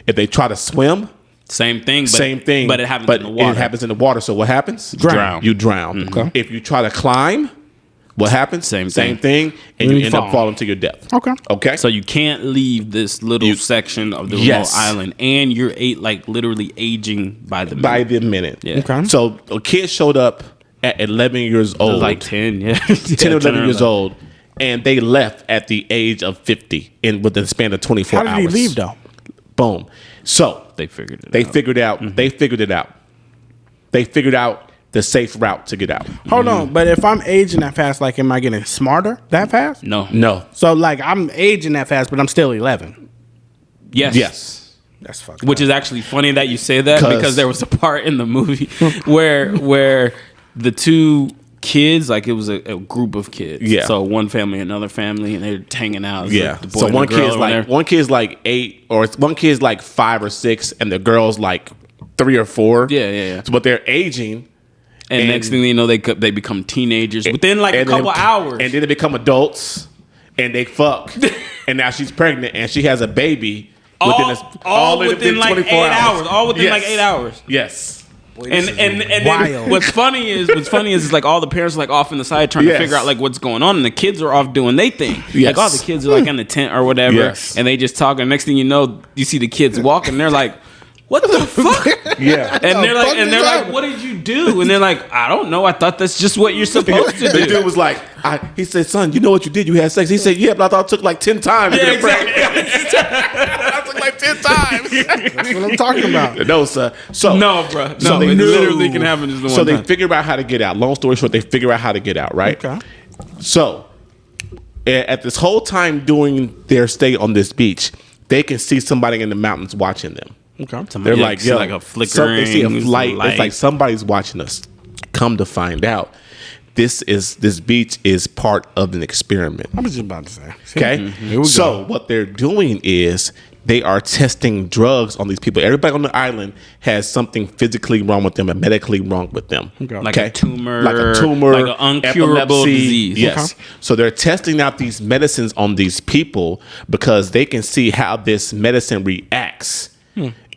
If they try to swim, Same thing. But, same thing. But it happens in the water. It happens in the water. So what happens? Drown. You drown. Okay. If you try to climb, what happens? Same thing. And You you end fall. up falling to your death. Okay. Okay. So you can't leave this little section of the remote Yes. island, and you're literally aging by the minute. by the minute. Yeah. Okay. So a kid showed up at 11 years old. like 10, yeah, 10 or 11 years old. And they left at the age of 50 within the span of 24 How did hours. he leave though? Boom. So They figured it. they out. figured out. They figured it out. They figured out the safe route to get out. Hold on, but if I'm aging that fast, like, am I getting smarter that fast? No. No. So, like, I'm aging that fast, but I'm still 11. Yes. Yes. That's fucked Which up. is actually funny that you say that 'Cause- because there was a part in the movie where the two kids, like it was a group of kids. Yeah. So one family, another family, and they're hanging out. Yeah. The boy So and one the girl kid's or like whatever. 8, or one kid's like 5 or 6, and the girl's like 3 or 4. Yeah. But they're aging. And next thing you know, they become teenagers within like a couple hours. And then they become adults, and they fuck. And now she's pregnant, and she has a baby. All within like 24 8 hours. All within like 8 hours. Yes. And then what's funny is like all the parents are like off in the side trying to figure out like what's going on, and the kids are off doing their thing. Yes. Like all the kids are like in the tent or whatever, Yes. and they just talk. And next thing you know, you see the kids walking. They're like, "What the fuck?" Yeah. And they're like, "What did you do?" And they're like, "I don't know. I thought that's just what you're supposed to do." The dude was like, he said, "Son, you know what you did? You had sex." He said, "Yeah, but I thought it took like 10 times." Yeah, to get exactly. pregnant." I took like 10 times. That's what I'm talking about. No, sir. So No, bro. No, So it they literally can happen just the one So they time. figure out how to get out. Long story short, they figure out how to get out, right? Okay. So at this whole time doing their stay on this beach, they can see somebody in the mountains watching them. Okay. They're Yeah, like, see yo, like a flickering. They see a light. light. It's like somebody's watching us. Come to find out, this beach is part of an experiment. I was just about to say. Okay, Here we so go. what they're doing is they are testing drugs on these people. Everybody on the island has something physically wrong with them and medically wrong with them. Okay. Like a tumor, like like an uncurable epilepsy. disease. Yes. Okay. So they're testing out these medicines on these people because they can see how this medicine reacts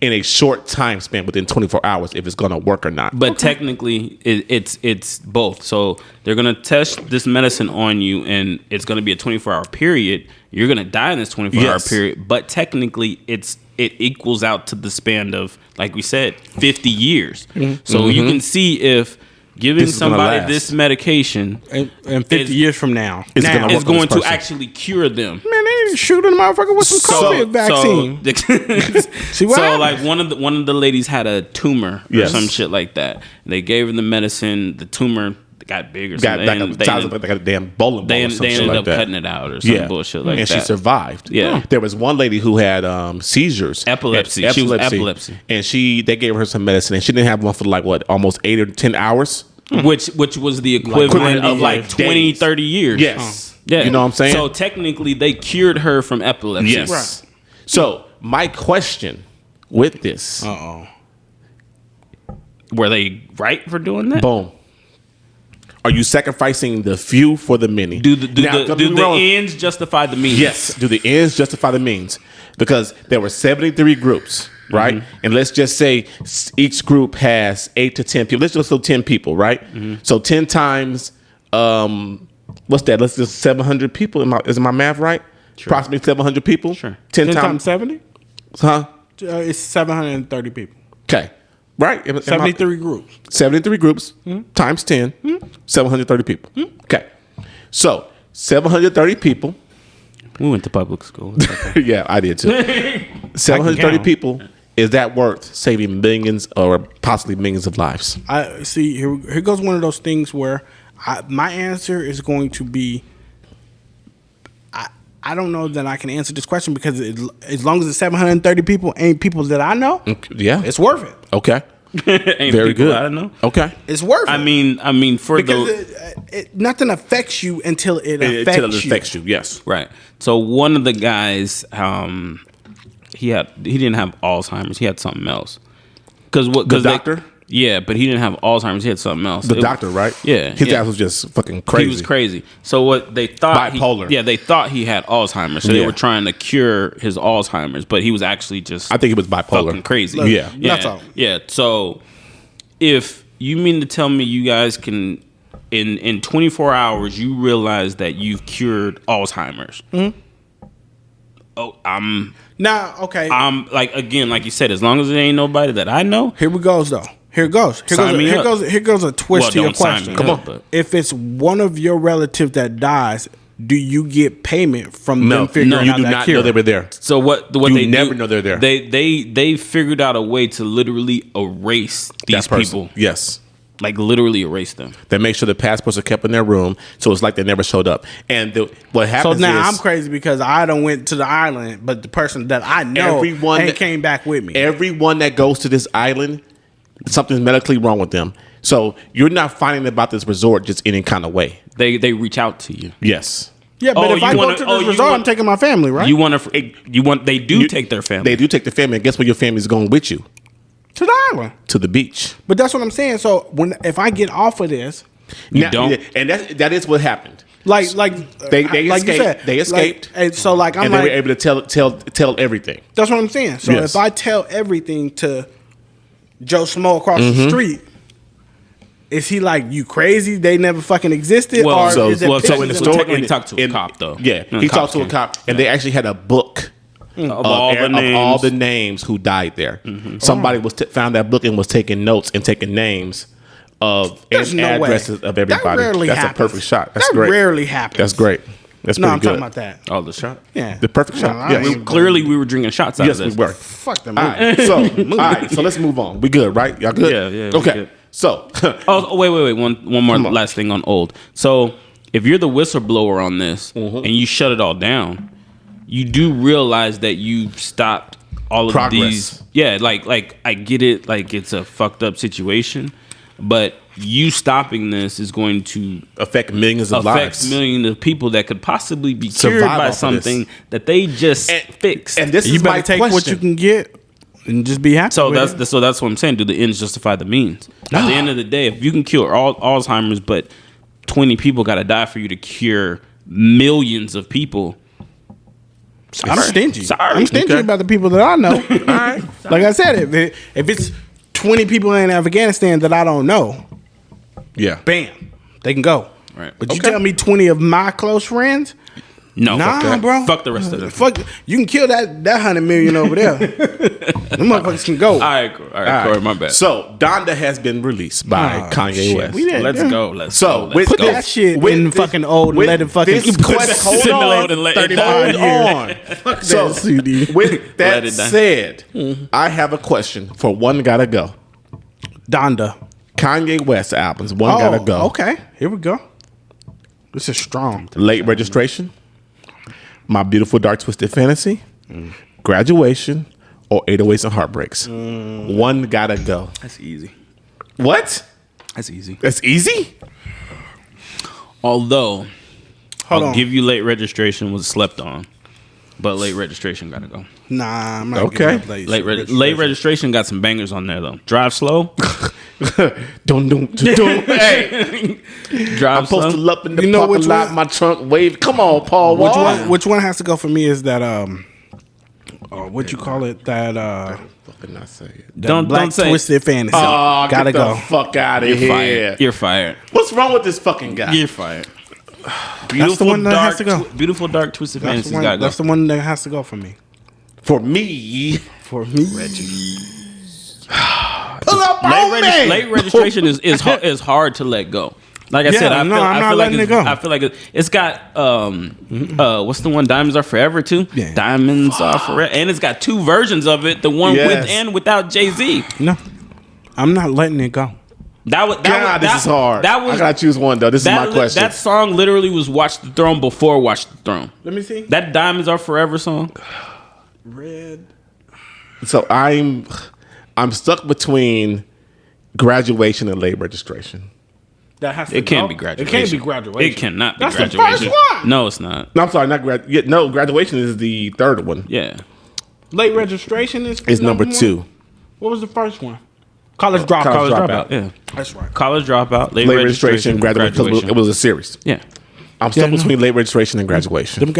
in a short time span within 24 hours if it's going to work or not. But technically, it's both. So they're gonna test this medicine on you, and it's gonna be a 24-hour period. You're gonna die in this 24-hour Yes. period. But technically, it equals out to the span of, like we said, 50 years. So you can see if giving This is gonna somebody last. this medication And 50 years from now, It's now gonna is work on going this to person. actually cure them. man, they shooting a motherfucker with some COVID vaccine. See what So happened? like one of the ladies had a tumor or Yes. some shit like that. They gave her the medicine. The tumor got big or got something. like and a, size of like a damn bowling ball they or some shit ended like up that. cutting it out or some bullshit like and that. she survived. Yeah. There was one lady who had seizures, Epilepsy. She was epilepsy. and they gave her some medicine, and she didn't have one for like what, almost 8 or 10 hours. Which was the equivalent of like days. 20, 30 years. Yes, Yeah. you know what I'm saying. So technically, they cured her from epilepsy. Yes. Right. So my question with this, Uh-oh. Were they right for doing that? boom. Are you sacrificing the few for the many? Do Now, don't the get me wrong. ends justify the means? Yes. Do the ends justify the means? Because there were 73 groups, right? And let's just say each group has 8 to 10 people. Let's just say 10 people, right? So 10 times, what's that? Let's just 700 people. Is my math right? Sure. Approximately 700 people. Sure. 10 10 times, times 70? huh? It's 730 people. Okay. Right? 73 groups. 73 groups times 10, 730 people. Okay. So 730 people. We went to public school. It's okay. Yeah, I did too. 730 count. people. Is that worth saving millions or possibly millions of lives? I see. Here goes one of those things where my answer is going to be. I don't know that I can answer this question because as long as it's 730 people ain't people that I know, Yeah. it's worth it. Okay. Ain't Very people good. I don't know. Okay. It's worth it. I mean, for because the nothing affects you until it affects Until it you. affects you. Yes. right. So one of the guys, he didn't have Alzheimer's. He had something else. Because The doctor? Yeah, but he didn't have Alzheimer's. He had something else. The doctor, right? Yeah, His yeah. ass was just fucking crazy. He was crazy. So what they thought Bipolar. they thought he had Alzheimer's. So they Yeah. were trying to cure his Alzheimer's, but he was actually just I think he was bipolar. fucking crazy. Look, Yeah. that's all. Yeah. So if you mean to tell me you guys can in 24 hours you realize that you've cured Alzheimer's. Oh, Now, okay. I'm like, again, like you said, as long as it ain't nobody that I know. Here we goes though. Here goes. Sign me up. Here goes a twist Well, to your don't sign question. me Come up, on. but- If it's one of your relatives that dies, do you get payment from No, them figuring you out do that not cure? know they were there. So what You they never do, know they're there. They figured out a way to literally erase these That person. people. Yes. Like literally erase them. They make sure the passports are kept in their room, so it's like they never showed up. And what So happens now is I'm crazy because I don't went to the island, but the person that I know Everyone ain't that- came back with me. everyone that goes to this island, something's medically wrong with them. So you're not finding about this resort just any kind of way. They reach out to you. Yes. Yeah, but if I go to this resort, I'm taking my family, right? They do take their family. They do take the family. And guess where your family's going with you? To the island. To the beach. But that's what I'm saying. So if I get off of this, you don't. And that is what happened. They escaped. They escaped. And so like I'm and they were able to tell everything. That's what I'm saying. So if I tell everything to Joe Smo across the street, is he like, you crazy? They never fucking existed? So in the story, he talked to a cop though. Yeah, he talked to a cop, and they actually had a book of all the names who died there. Somebody found that book and was taking notes and taking names of addresses of everybody. That's a perfect shot. That's great. That rarely happens. That's great. That's no, pretty I'm good. talking about that. Oh, the shot? Yeah. The perfect shot. Yes. Clearly, we were drinking shots out of this. Yes, we were. Fuck them. All right, so let's move on. We good, right? Y'all good? Yeah. Okay. Good. So. Wait. One more last thing on old. So, if you're the whistleblower on this and you shut it all down, you do realize that you stopped all of these. Yeah, like I get it. Like, it's a fucked up situation, but you stopping this is going to affect millions of lives. Millions of people that could possibly be cured by something that they just fixed. And this you is better my take question. what you can get and just be happy. So that's what I'm saying. Do the ends justify the means? At the end of the day, if you can cure Alzheimer's, but 20 people got to die for you to cure millions of people. I'm stingy. Sorry. I'm stingy about the people that I know. All right. Like I said, if it's 20 people in Afghanistan that I don't know, bam, they can go. Right. But you tell me 20 of my close friends? No, nah, bro. Fuck the rest of them. Fuck, you can kill that 100 million over there. Them motherfuckers can go. All right, Corey, my bad. So Donda has been released by Kanye West. Let's go. Put that shit in fucking old and let it fucking hold on. 35 years. Fuck so, that CD. With that said, I have a question for One Gotta Go. Donda. Kanye West albums. One Gotta Go. Okay, here we go. This is strong. Late Registration. My Beautiful Dark Twisted Fantasy. Graduation. Or 808s and Heartbreaks. One Gotta Go. That's easy. What? That's easy. That's easy? Although, I'll give you Late Registration was slept on. But Late Registration gotta go. Nah, I'm not okay. Late Registration got some bangers on there though. Drive Slow. Don't. Hey, Drive I'm Slow. posted up in the parking lot. My trunk wave. Come on, Paul. Which one has to go for me? Is that what you call it? That fucking not say it. Don't say Twisted Fantasy. Oh, gotta get go. The fuck out of here. You're fired. What's wrong with this fucking guy? You're fired. That's the one that has to go. Beautiful Dark Twisted Fantasy gotta go. That's the one that has to go for me. For me. Reggie. Pull up on me. Late Registration is hard to let go. Like I said, I feel like it's got what's the one? Diamonds Are Forever too. Yeah. Diamonds Are Forever, and it's got two versions of it. The one with and without Jay-Z. No, I'm not letting it go. This is hard. I gotta choose one though. This is my question. That song literally was Watch the Throne before Watch the Throne. Let me see. That Diamonds Are Forever song. Red. So I'm stuck between Graduation and Late Registration. That has to it can't be Graduation. It can't be Graduation. It cannot be That's Graduation. That's the first one. No, it's not. No, I'm sorry, not Graduation. No, Graduation is the third one. Yeah. Late Registration is number 2. What was the first one? College Dropout. Yeah, that's right. College Dropout. Late Registration. Graduation. It was a series. Yeah. I'm stuck between Late Registration and Graduation.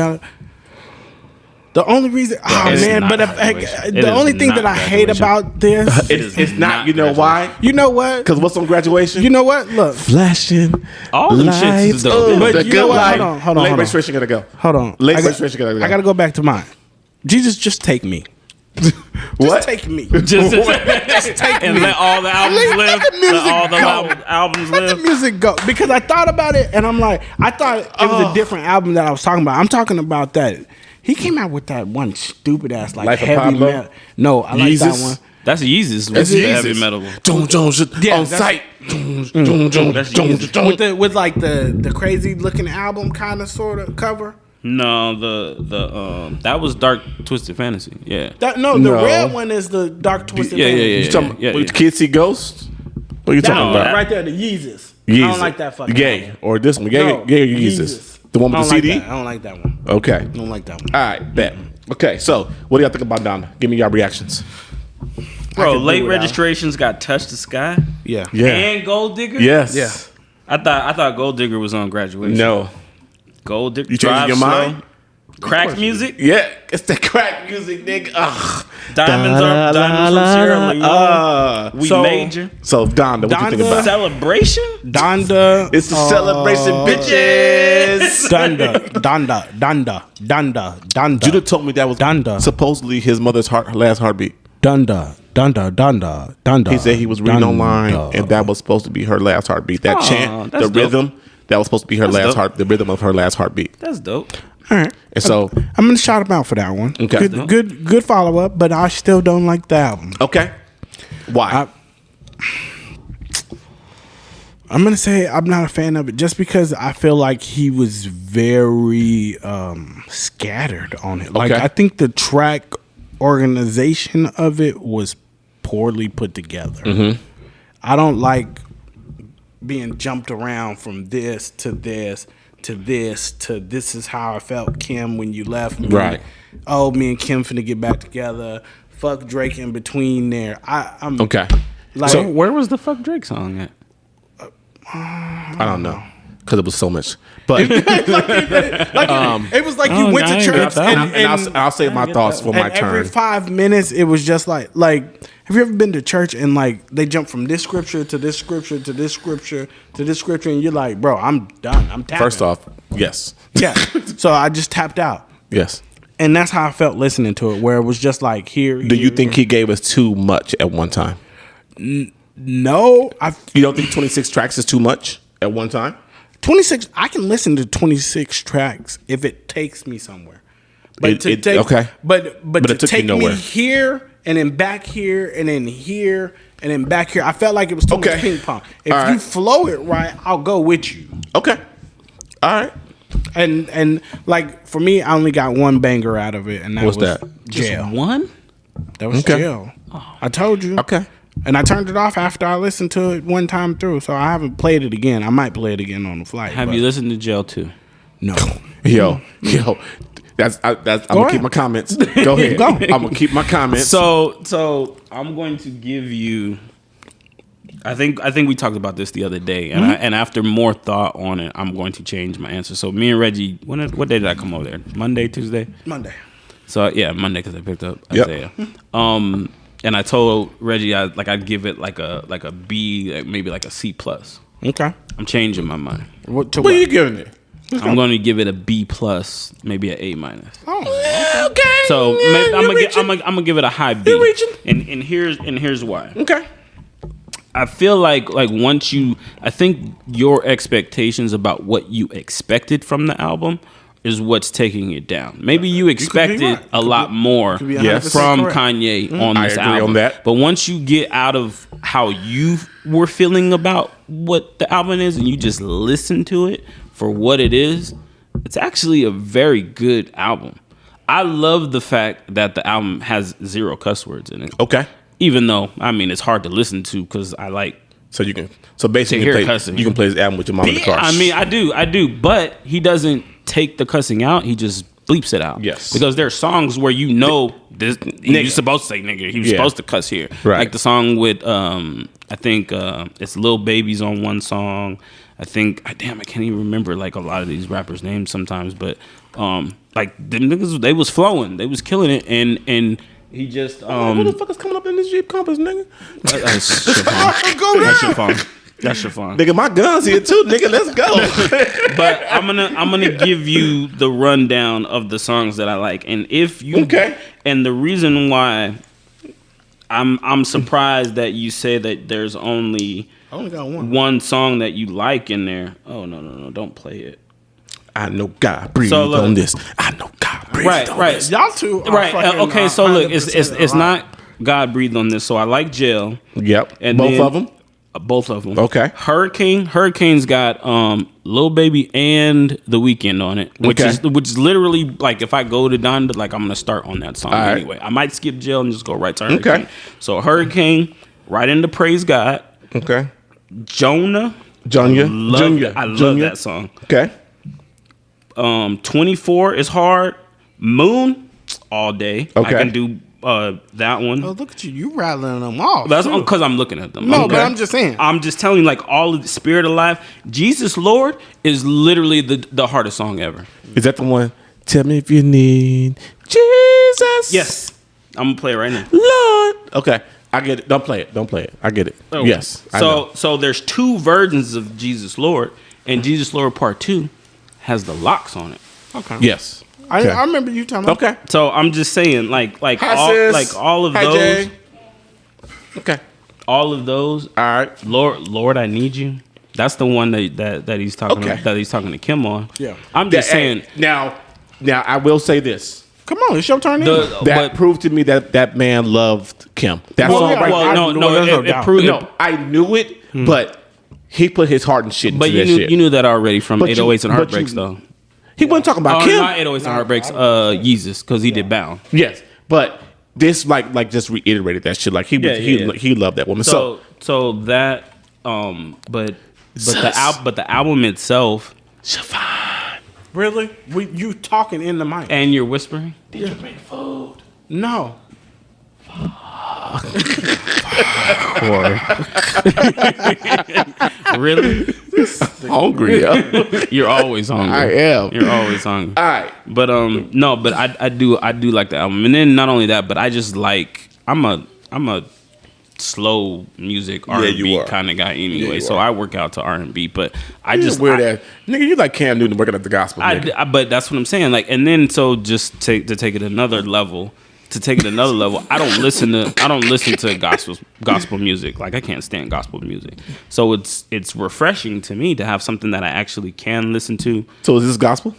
The only reason, the only thing that I hate about this, it's not. You know why? You know what? Because what's on Graduation? You know what? Look, flashing all them shits is dope. But you know what? Hold on. Late Registration gotta go. Hold on. Late Registration gotta go. I gotta go back to mine. Jesus, just take me. What? Just take me. Just take me. And let all the albums live. Let all the albums live. Let the music go. Because I thought about it, and I'm like, I thought it was a different album that I was talking about. I'm talking about that. He came out with that one stupid ass like Life heavy metal. No, I like that one. That's Yeezus. That's heavy metal. On site. That's Yeezus. With like the crazy looking album kind of sort of cover. No, the that was Dark Twisted Fantasy. Yeah. The red one is the Dark Twisted Fantasy. You talking with Kids See Ghosts? What are you talking about? Right there, the Yeezus. Yeezus. I don't like that fucking Gay. album. Or this one. Gay or Yeezus? The one with the I don't CD? like that. I don't like that one. Okay. I don't like that one. All right, bet. Okay, so what do y'all think about Donda? Give me your reactions. Bro, could late do without. registrations got Touch the Sky Yeah. Yeah. and Gold Digger. Yes. Yeah. I thought Gold Digger was on Graduation. No. Gold Digger. You changing your mind? Crack music. Yeah, it's the crack music, nigga. Ugh. Diamonds from Sierra Leone. We So- major. So Donda, what you think Donda- about? Celebration. Donda. It's the celebration, bitches. Donda. Judah told me that was Donda. supposedly his mother's her last heartbeat. Donda. He said he was reading online, and that was supposed to be her last heartbeat. That chant, that's the dope. rhythm, that was supposed to be her last dope. heart, the rhythm of her last heartbeat. That's dope. All right. And so, I'm gonna shout him out for that one. Okay. Good follow up, but I still don't like the album. okay, why? I'm gonna say I'm not a fan of it just because I feel like he was very scattered on it. Like Okay. I think the track organization of it was poorly put together. Mm-hmm. I don't like being jumped around from this to this to this to this is how I felt, Kim, when you left me. Right. Oh, me and Kim finna get back together. Fuck Drake in between there. I'm Okay, like So- Where was the Fuck Drake song at? I don't know because it was so much, but it was like you went to I ain't church got that. and I'll say my thoughts for my and every turn. 5 minutes it was just like have you ever been to church and like they jump from this scripture to this scripture to this scripture to this scripture and you're like, bro, I'm done. I'm tapping. First off, yes, yeah. So I just tapped out. yes. And that's how I felt listening to it, where it was just like here. Do you think he gave us too much at one time? No, You don't think 26 tracks is too much at one time? 26. I can listen to 26 tracks if it takes me somewhere. But okay. But it to took you take nowhere. me here and then back here and then here and then back here, I felt like it was too Okay. much ping pong. If All right. you flow it right, I'll go with you. Okay, all right. And like for me, I only got one banger out of it, and that What's was that? Jail. One? That was Okay. Jail. I told you. Okay. And I turned it off after I listened to it one time through, so I haven't played it again. I might play it again on the flight. Have but you listened to Jail 2? No. Yo, that's I'm gonna ahead. keep my comments. Go ahead. Go. I'm gonna keep my comments. So I'm going to give you. I think we talked about this the other day, and and after more thought on it, I'm going to change my answer. So me and Reggie, what day did I come over there? Monday, Tuesday. Monday. So yeah, Monday because I picked up Yep. Isaiah. And I told Reggie I'd give it like a B, like maybe like a C plus. Okay. I'm changing my mind. What what are you giving it? I'm going to give it a B plus, maybe an A minus. Oh, Okay. So maybe I'm reaching. gonna give it a high B. You're reaching. And here's why. Okay. I feel like once I think your expectations about what you expected from the album is what's taking it down. Maybe you expected right. a lot more be Yes. 100% from correct. Kanye on I this agree album. on that. But once you get out of how you were feeling about what the album is and you just listen to it for what it is, it's actually a very good album. I love the fact that the album has 0 cuss words in it. Okay. Even though, I mean, it's hard to listen to because I like. So you can. So basically, To hear you cussing. can play his album with your mom in the car. I mean, I do, but he doesn't take the cussing out. He just bleeps it out. Yes. because there are songs where you know this. He's supposed to say nigga. He was Yeah. supposed to cuss here. Right. Like the song with I think it's Lil Baby's on one song. I think I can't even remember like a lot of these rappers' names sometimes, but like the niggas, they was flowing, they was killing it, and he just Who the fuck is coming up in this Jeep Compass, nigga? that's Chiffon. Go That's down. Chiffon. That's Chiffon. Nigga, my gun's here too, nigga. Let's go. But I'm gonna give you the rundown of the songs that I like, and if you Okay. and the reason why I'm surprised that you say that there's only I only got one. one song that you like in there. Oh no, don't play it. I know God breathed So, look. on this. I know God breathed on Right. this. Y'all two are Right. fucking, Okay. So look, it's 100% not God breathed on this. So I like Jail. Yep. And Both then- of them. Both of them. Okay. Hurricane's got Lil Baby and The Weeknd on it, which Okay. is literally like if I go to Donda, like I'm gonna start on that song All right. anyway. I might skip Jail and just go right to Hurricane. Okay. So Hurricane, right into Praise God. Okay. Jonah. Junior. I love that song. Okay. 24 is hard. Moon all day. Okay. I can do that one. Oh, look at you! You rattling them off. That's because I'm looking at them. No, but I'm just saying. I'm just telling you, like all of the Spirit Alive, Jesus Lord is literally the hardest song ever. Is that the one? Tell me if you need Jesus. Yes, I'm gonna play it right now. Lord. Okay, I get it. Don't play it. I get it. Okay. Yes. I know. So there's 2 versions of Jesus Lord, and Jesus Lord Part 2 has the locks on it. Okay. Yes. Okay. I remember you talking about. Okay. So I'm just saying, like Hi, sis. all of Hi, those, Jay. Okay. all of those. All right. Lord, I need you. That's the one that he's talking Okay. that he's talking to Kim on. Yeah. I'm just saying. Now I will say this. Come on, it's your turn. That proved to me that man loved Kim. That's all right. It proved. No, I knew it, but he put his heart and shit into But that shit. you knew that already from But 808s and but Heartbreaks, though. He wasn't talking about Kim. Not 808s and Heartbreaks. Yeezus, because he did Bound. Yes, but this like just reiterated that shit. Like he loved that woman. So that but the album itself. Siobhan. Really? You talking in the mic? And you're whispering. Did you bring food? No. Really? Hungry, yo. You're always hungry. I am. You're always hungry. All right. But no, but I do like the album. And then not only that, but I just like I'm a slow music R&B kind of guy anyway. So I work out to R&B, but I just weird ass nigga. You like Cam Newton working at the gospel. But that's what I'm saying. Like, and then so just to take it another level. I don't listen to gospel music. Like I can't stand gospel music. So it's refreshing to me to have something that I actually can listen to. So is this gospel?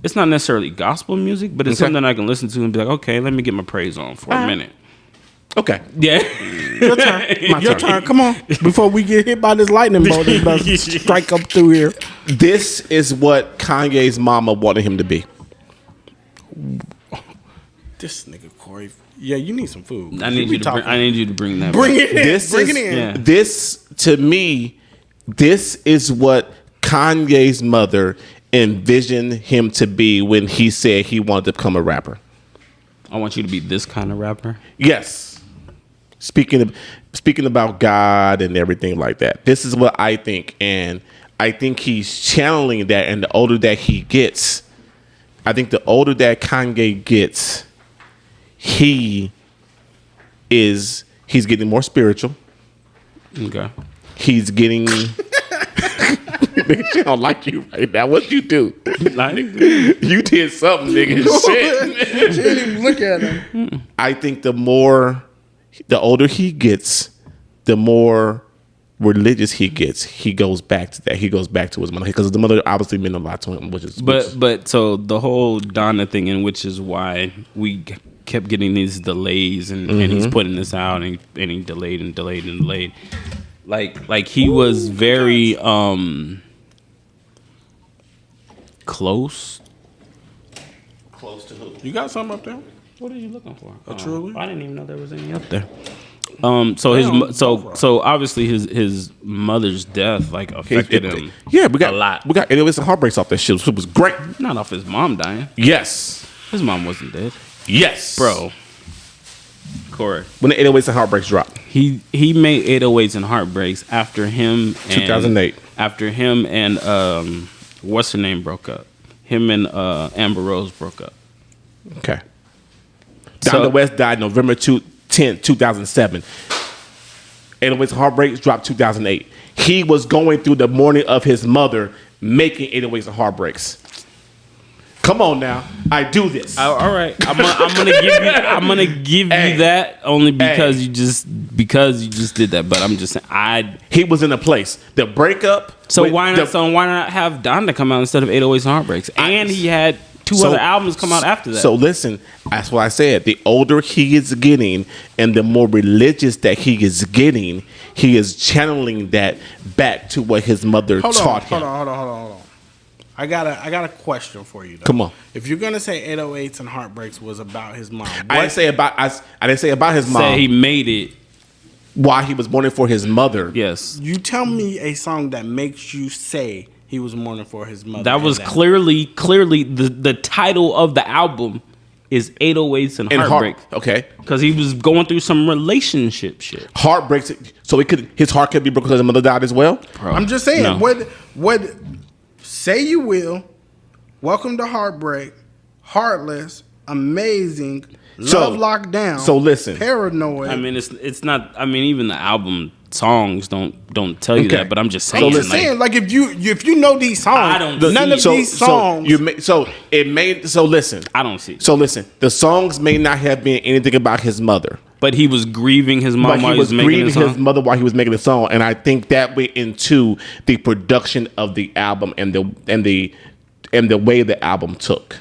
It's not necessarily gospel music, but it's something I can listen to and be like, okay, let me get my praise on for a minute. Okay. Yeah. Your turn. Your turn. Come on. Before we get hit by this lightning bolt that's about to strike up through here. This is what Kanye's mama wanted him to be. This nigga Corey. Yeah, you need some food. I need you to bring that. Bring it in. Bring it in. Yeah. This to me, this is what Kanye's mother envisioned him to be when he said he wanted to become a rapper. I want you to be this kind of rapper. Yes. Speaking about God and everything like that. This is what I think, and I think he's channeling that. And the older that he gets, I think the older that Kanye gets, he's getting more spiritual. Okay. He's getting. Nigga, she don't like you right now. What you do? You did something, nigga. Shit. She didn't even look at him. I think the older he gets, the more religious he gets. He goes back to that. He goes back to his mother because the mother obviously meant a lot to him. But so the whole Donda thing, and which is why we kept getting these delays, and he's putting this out, and he delayed. Like he was very close. Close to who? You got something up there? What are you looking for? Truly? I didn't even know there was any up there. So obviously his mother's death like affected him. Yeah, we got a lot. We got it was heartbreaks off that shit. It was great. Not off his mom dying. Yes. His mom wasn't dead. Yes, Bro. Corey. When the 808s and Heartbreaks dropped. He made 808s and Heartbreaks after him and 2008. After him and what's her name broke up. Him and Amber Rose broke up. Okay. Donda West died November 10th, 2007. 808s and Heartbreaks dropped 2008. He was going through the mourning of his mother making 808s and Heartbreaks. Come on now, I do this. All right, I'm gonna give you that only because you just did that. But I'm just saying, he was in a place. The breakup. So why not have Donda come out instead of 808s and Heartbreaks? And he had two other albums come out after that. So listen, that's what I said. The older he is getting, and the more religious that he is getting, he is channeling that back to what his mother taught him. Hold on. I got a question for you, though. Come on. If you're gonna say 808s and Heartbreaks was about his mom, I didn't say about his mom. Say he made it why he was mourning for his mother. Yes. You tell me a song that makes you say he was mourning for his mother. That was clearly the title of the album is 808s and Heartbreak. Okay. Because he was going through some relationship shit. Heartbreaks. So his heart could be broken because his mother died as well? Bro, I'm just saying, what Say You Will, Welcome to Heartbreak, Heartless, Amazing, Love Lockdown. So listen. Paranoid. I mean, it's not, I mean, even the album songs don't tell you that, but I'm just saying. I'm just saying, like if you know these songs, I don't none of these songs. So listen. I don't see. So listen, the songs may not have been anything about his mother, but he was grieving his mom while he was making the song. His mother while he was making the song, and I think that went into the production of the album and the way the album took.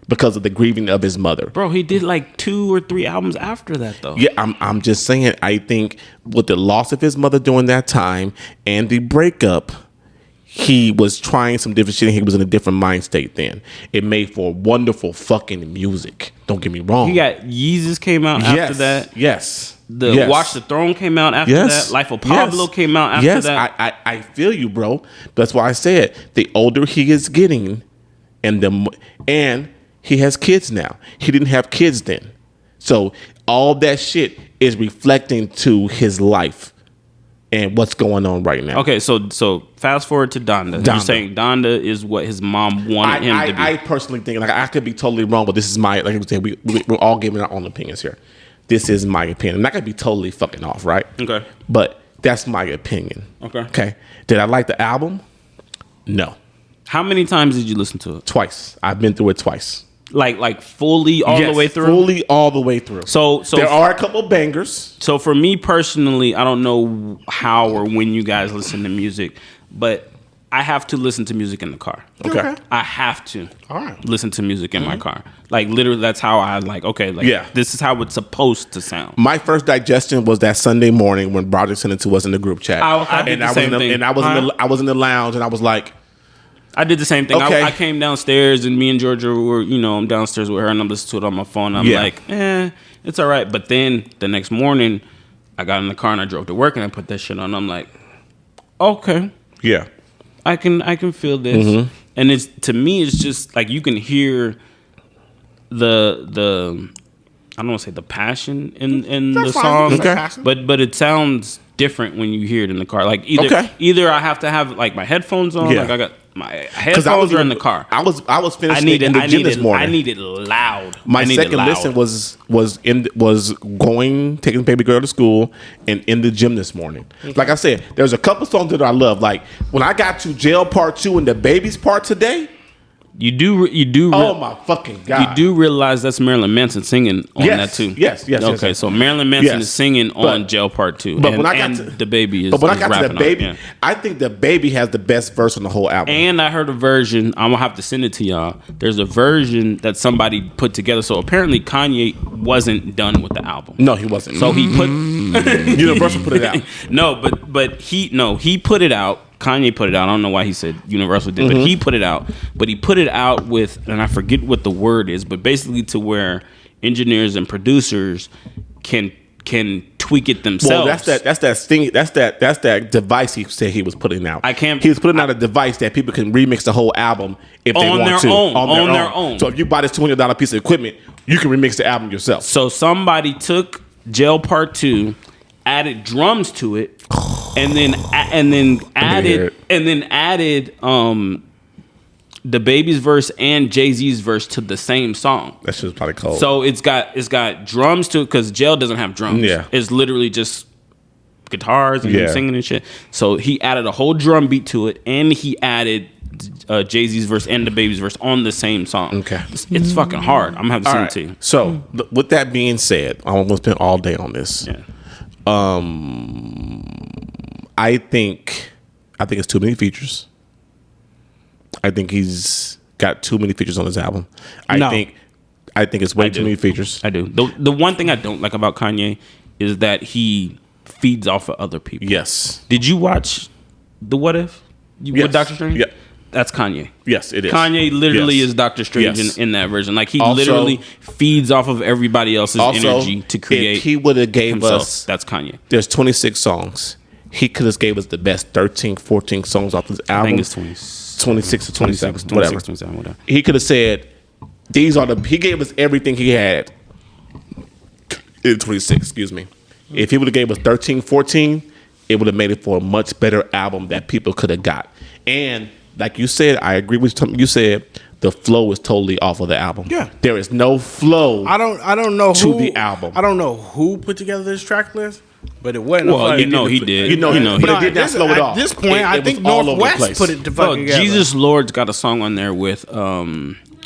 Because of the grieving of his mother. Bro, he did like 2 or 3 albums after that, though. Yeah, I'm just saying, I think with the loss of his mother during that time and the breakup, he was trying some different shit and he was in a different mind state then. It made for wonderful fucking music. Don't get me wrong. You got Yeezus came out after that. Yes. Watch the Throne came out after that. Life of Pablo came out after that. I feel you, bro. That's why I said the older he is getting and he has kids now. He didn't have kids then. So all that shit is reflecting to his life and what's going on right now. Okay, so fast forward to Donda. You're saying Donda is what his mom wanted him to be. I personally think, like, I could be totally wrong, but this is my, like I said, we're all giving our own opinions here. This is my opinion. I'm not going to be totally fucking off, right? Okay. But that's my opinion. Okay. Did I like the album? No. How many times did you listen to it? Twice. I've been through it twice. Like fully all the way through? Fully all the way through. So there are a couple bangers. So for me personally, I don't know how or when you guys listen to music, but I have to listen to music in the car. Okay. I have to listen to music in my car. Like literally that's how I this is how it's supposed to sound. My first digestion was that Sunday morning when Broderick sent it to us in the group chat. I did the same thing. And I was in the lounge and I was like, I did the same thing. Okay. I came downstairs and me and Georgia were, I'm downstairs with her and I'm listening to it on my phone. I'm like, it's all right. But then the next morning, I got in the car and I drove to work and I put that shit on. I'm like, okay. Yeah. I can feel this. Mm-hmm. And to me, it's just like you can hear the I don't want to say the passion in the song. Okay. But it sounds different when you hear it in the car. Like either I have to have like my headphones on, like I got my headphones are in the car. I was finishing in the gym this morning. I need it loud. My second listen was taking the baby girl to school and in the gym this morning. Like I said, there's a couple songs that I love. Like when I got to Jail Part 2 and the Babies Part today. You do. Oh my fucking God! You do realize that's Marilyn Manson singing on that too. Yes. Okay, so Marilyn Manson is singing on Jail Part 2. But when I got to the Baby, but when I got to the Baby, I think the Baby has the best verse on the whole album. And I heard a version. I'm gonna have to send it to y'all. There's a version that somebody put together. So apparently Kanye wasn't done with the album. No, he wasn't. So he put Universal put it out. No, but he put it out. Kanye put it out. I don't know why he said Universal did, but he put it out. But he put it out with, and I forget what the word is, but basically to where engineers and producers can tweak it themselves. Well, that's that device he said he was putting out. He was putting out a device that people can remix the whole album if they want to on their own. So if you buy this $200 piece of equipment, you can remix the album yourself. So somebody took Jail Part 2, added drums to it, and then added the Baby's verse and Jay-Z's verse to the same song. That shit's probably cold. So it's got drums to it because Jail doesn't have drums. Yeah. It's literally just guitars and him singing and shit. So he added a whole drum beat to it, and he added Jay-Z's verse and the Baby's verse on the same song. Okay. It's fucking hard. I'm gonna have to send it to you. So with that being said, I'm gonna spend all day on this. Yeah. I think it's too many features. I think he's got too many features on his album. I think it's way too many features. I do. The one thing I don't like about Kanye is that he feeds off of other people. Yes. Did you watch the What If? With Dr. Strange? Yeah. That's Kanye. Yes, it is. Kanye literally Yes. is Doctor Strange Yes. in that version. Like he Also- literally feeds off of everybody else's Also, energy to create. if he would have gave himself. us, That's Kanye. there's 26 songs. He could have gave us the best 13, 14 songs off this I album. think it's 26 or 27, 26, whatever. 27, whatever. He could have said, these are the, he gave us everything he had in 26, excuse me. If he would have gave us 13, 14, it would have made it for a much better album that people could have got. And like you said, I agree with something you said, the flow is totally off of the album. Yeah. There is no flow. I don't know to who, the album. I don't know who put together this track list, but it wasn't. Well, a you know he did. You know, You know but he it did not slow it off. At this point, I It think was all over the Northwest place. put it to Bro, fucking together. Jesus Lord's got a song on there with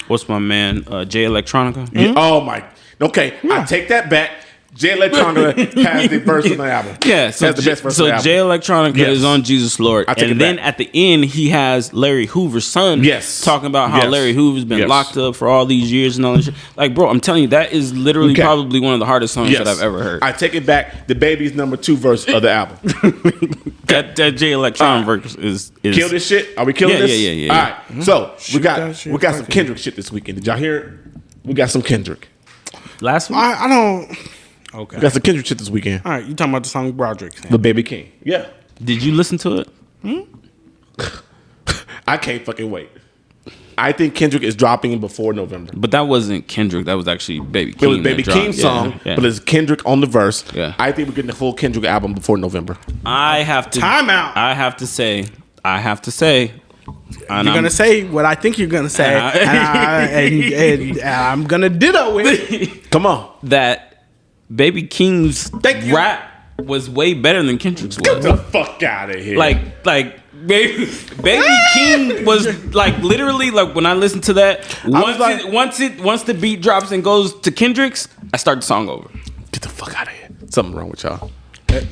what's my man Jay Electronica. Yeah, oh my. Okay, I take that back. Jay Electronica has the verse on the album. Yeah, so has the best verse so on the album. Jay Electronica Yes. is on Jesus Lord, I take and it then back. at the end he has Larry Hoover's son. Yes. talking about how Yes. Larry Hoover's been Yes. locked up for all these years and all this shit. Like, bro, I'm telling you, that is literally Okay. probably one of the hardest songs Yes. that I've ever heard. I take it back. The Baby's number 2 verse of the album. that Jay Electronica verse is Kill this shit. Are we killing Yeah, this? yeah, yeah, yeah, All yeah. right. So Shoot that shit. we got some Fuck it. Kendrick shit this weekend. Did y'all hear it? We got some Kendrick. last week. I don't. Okay. We got some Kendrick shit this weekend. All right, you talking about the song Broderick? The Baby King. Yeah. Did you listen to it? I can't fucking wait. I think Kendrick is dropping before November. But that wasn't Kendrick. That was actually Baby It King. was Baby that dropped. King's song, Yeah. but it's Kendrick on the verse. Yeah. I think we're getting the full Kendrick album before November. I have to Time out. I have to say. And You're gonna say what I think you're gonna say, and I'm gonna ditto it. Come on. that Baby King's Thank you. rap was way better than Kendrick's Get was. the fuck out of here. Like Baby King was like literally like when I listened to that once the beat drops and goes to Kendrick's, I start the song over. get the fuck out of here. Something wrong with y'all.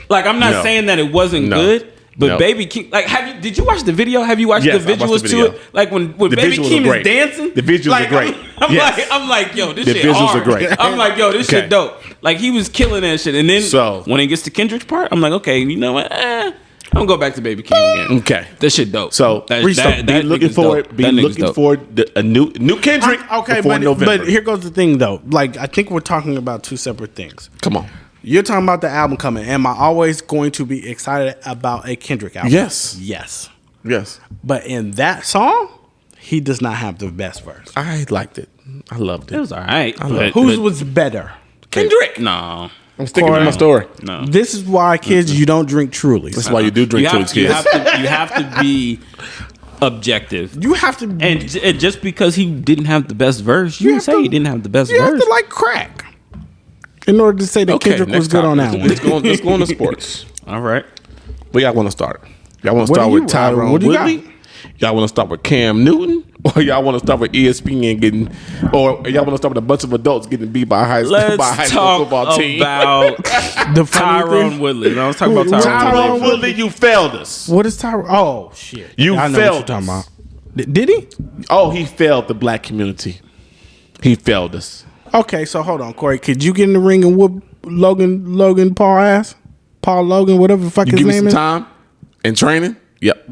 Like I'm not No. saying that it wasn't No. good. But No. Baby King, like, did you watch the video? Have you watched Yes, the I watched visuals the to video. it? Like when The Baby visuals King are is great. dancing, The visuals like, are great. I'm Yes. like, yo, this The shit visuals hard. are great. I'm like, yo, this Okay. shit dope. Like he was killing that shit. And then So- when it gets to Kendrick's part, I'm like, okay, you know what? I'm gonna go back to Baby King again. Okay. That shit dope. So that be that looking nigga's for dope. it. Be That nigga's looking dope. for a new Kendrick Okay, before November. but here goes the thing though. Like I think we're talking about two separate things. Come on. You're talking about the album coming. Am I always going to be excited about a Kendrick album? Yes. Yes. Yes. But in that song, he does not have the best verse. I liked it. I loved It it. was all right. Whose was better? Kendrick. No. I'm sticking to Corey. my story. No. This is why, kids, you don't drink Truly. That's why you do drink to his you kids. have to be objective. You have to. And just because he didn't have the best verse, you have didn't say to- he didn't have the best you have verse. to like crack in order to say that Kendrick was next good on that topic. one. Let's go on to sports. All right. Where y'all want to start? Y'all want to What start do with you- Tyrone what do you got? Woodley? Y'all want to start with Cam Newton? Or y'all want to start with ESPN getting, or y'all want to start with a bunch of adults getting beat by a high school Let's school talk football team? about The funny Tyrone thing- Woodley. No, let's talk about Who- Tyrone Tyrone Woodley. Woodley, you failed us. What is Tyrone? Oh shit! You I know failed what you're talking us. about. Did he? Oh, he failed the black community. He failed us. Okay, so hold on, Corey. Could you get in the ring and whoop Logan Paul ass? Paul Logan, whatever the fuck You his give me name some is. time and training. Yep.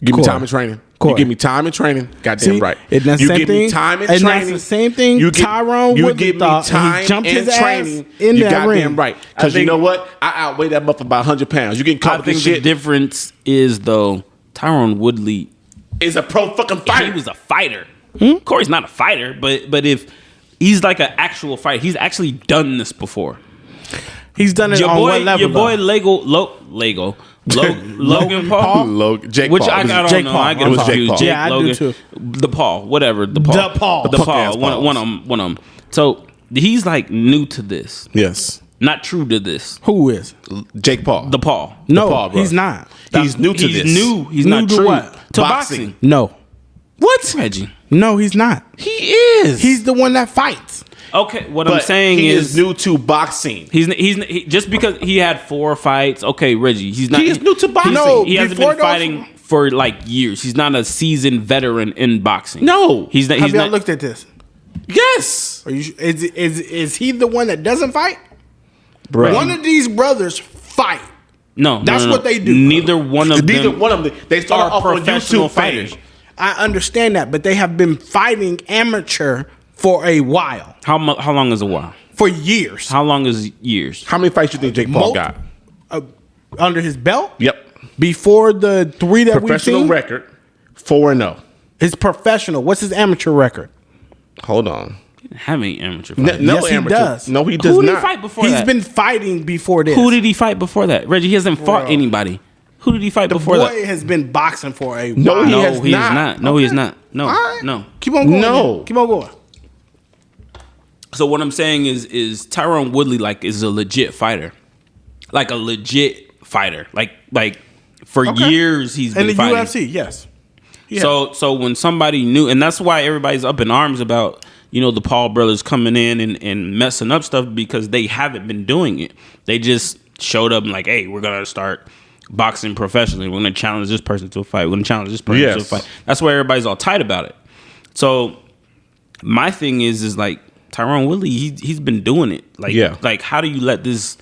Give me Corey. time and training. Corey. You give me time and training. Goddamn See, right. isn't that You the same give me thing? time and And that's training. the same thing You give, Tyrone you Woodley give me thought, and he time jumped and his ass training. in you that goddamn ring. right. I Because you think- know what? I outweigh that muff about 100 pounds. You getting caught I with think this the shit. difference is though Tyrone Woodley, Is a pro fucking fighter. he was a fighter. Corey's not a fighter, but if he's like an actual fighter, he's actually done this before. He's done it on what level? your boy though? Logan Paul. Jake Which Paul. I It was don't Jake know. Paul. I get It was confused. Jake Paul. Jake, Yeah, I do Logan, too. The Paul, whatever. The Paul. The Paul. The Fuck-ass Paul. One of them. So he's like new to this. Yes. Not true to this. Who is? Jake Paul. The Paul. No, Paul, bro. he's not. He's new to He's this. new. He's New not to true what? to Boxing. boxing. No, What, Reggie? no, he's not. He is. He's the one that fights. Okay, what But I'm saying he is new to boxing. he, just because he had 4 fights. Okay, Reggie, he's not. He is new to boxing. No, he hasn't before been those- fighting for like years. He's not a seasoned veteran in boxing. No. he's not. Have He's y'all not. looked at this? Yes. Are you? Is he the one that doesn't fight? Bro. One of these brothers fight. No, That's no. what they do. Neither one of Neither them one of them. They started are off on professional YouTube fighters. fighters. I understand that, but they have been fighting amateur for a while. How long is a while? For years. How long is years? How many fights you think Jake Paul got? Under his belt? Yep. Before the 3 that we've Professional seen? record, 4-0. His professional. What's his amateur record? Hold on. He didn't have any amateur fights. No Yes, he amateur. does. No, he does Who did not. he fight before He's that? been fighting before this. Who did he fight before that? Reggie, he hasn't fought anybody. Who did he fight The before boy that? has been boxing for a No, while. he No, has he is not. not. No, he is not. No, All right. no. Keep on going. No. Man. Keep on going. So what I'm saying is Tyron Woodley is a legit fighter, like a legit fighter, like for years he's In been the fighting. UFC, yes. Yeah. So when somebody knew, and that's why everybody's up in arms about the Paul brothers coming in and messing up stuff, because they haven't been doing it. They just showed up and like, hey, we're gonna start boxing professionally. We're gonna challenge this person to a fight. We're gonna challenge this person to a fight. That's why everybody's all tight about it. So my thing is like Tyron Woodley, he's been doing it. Like how do you let this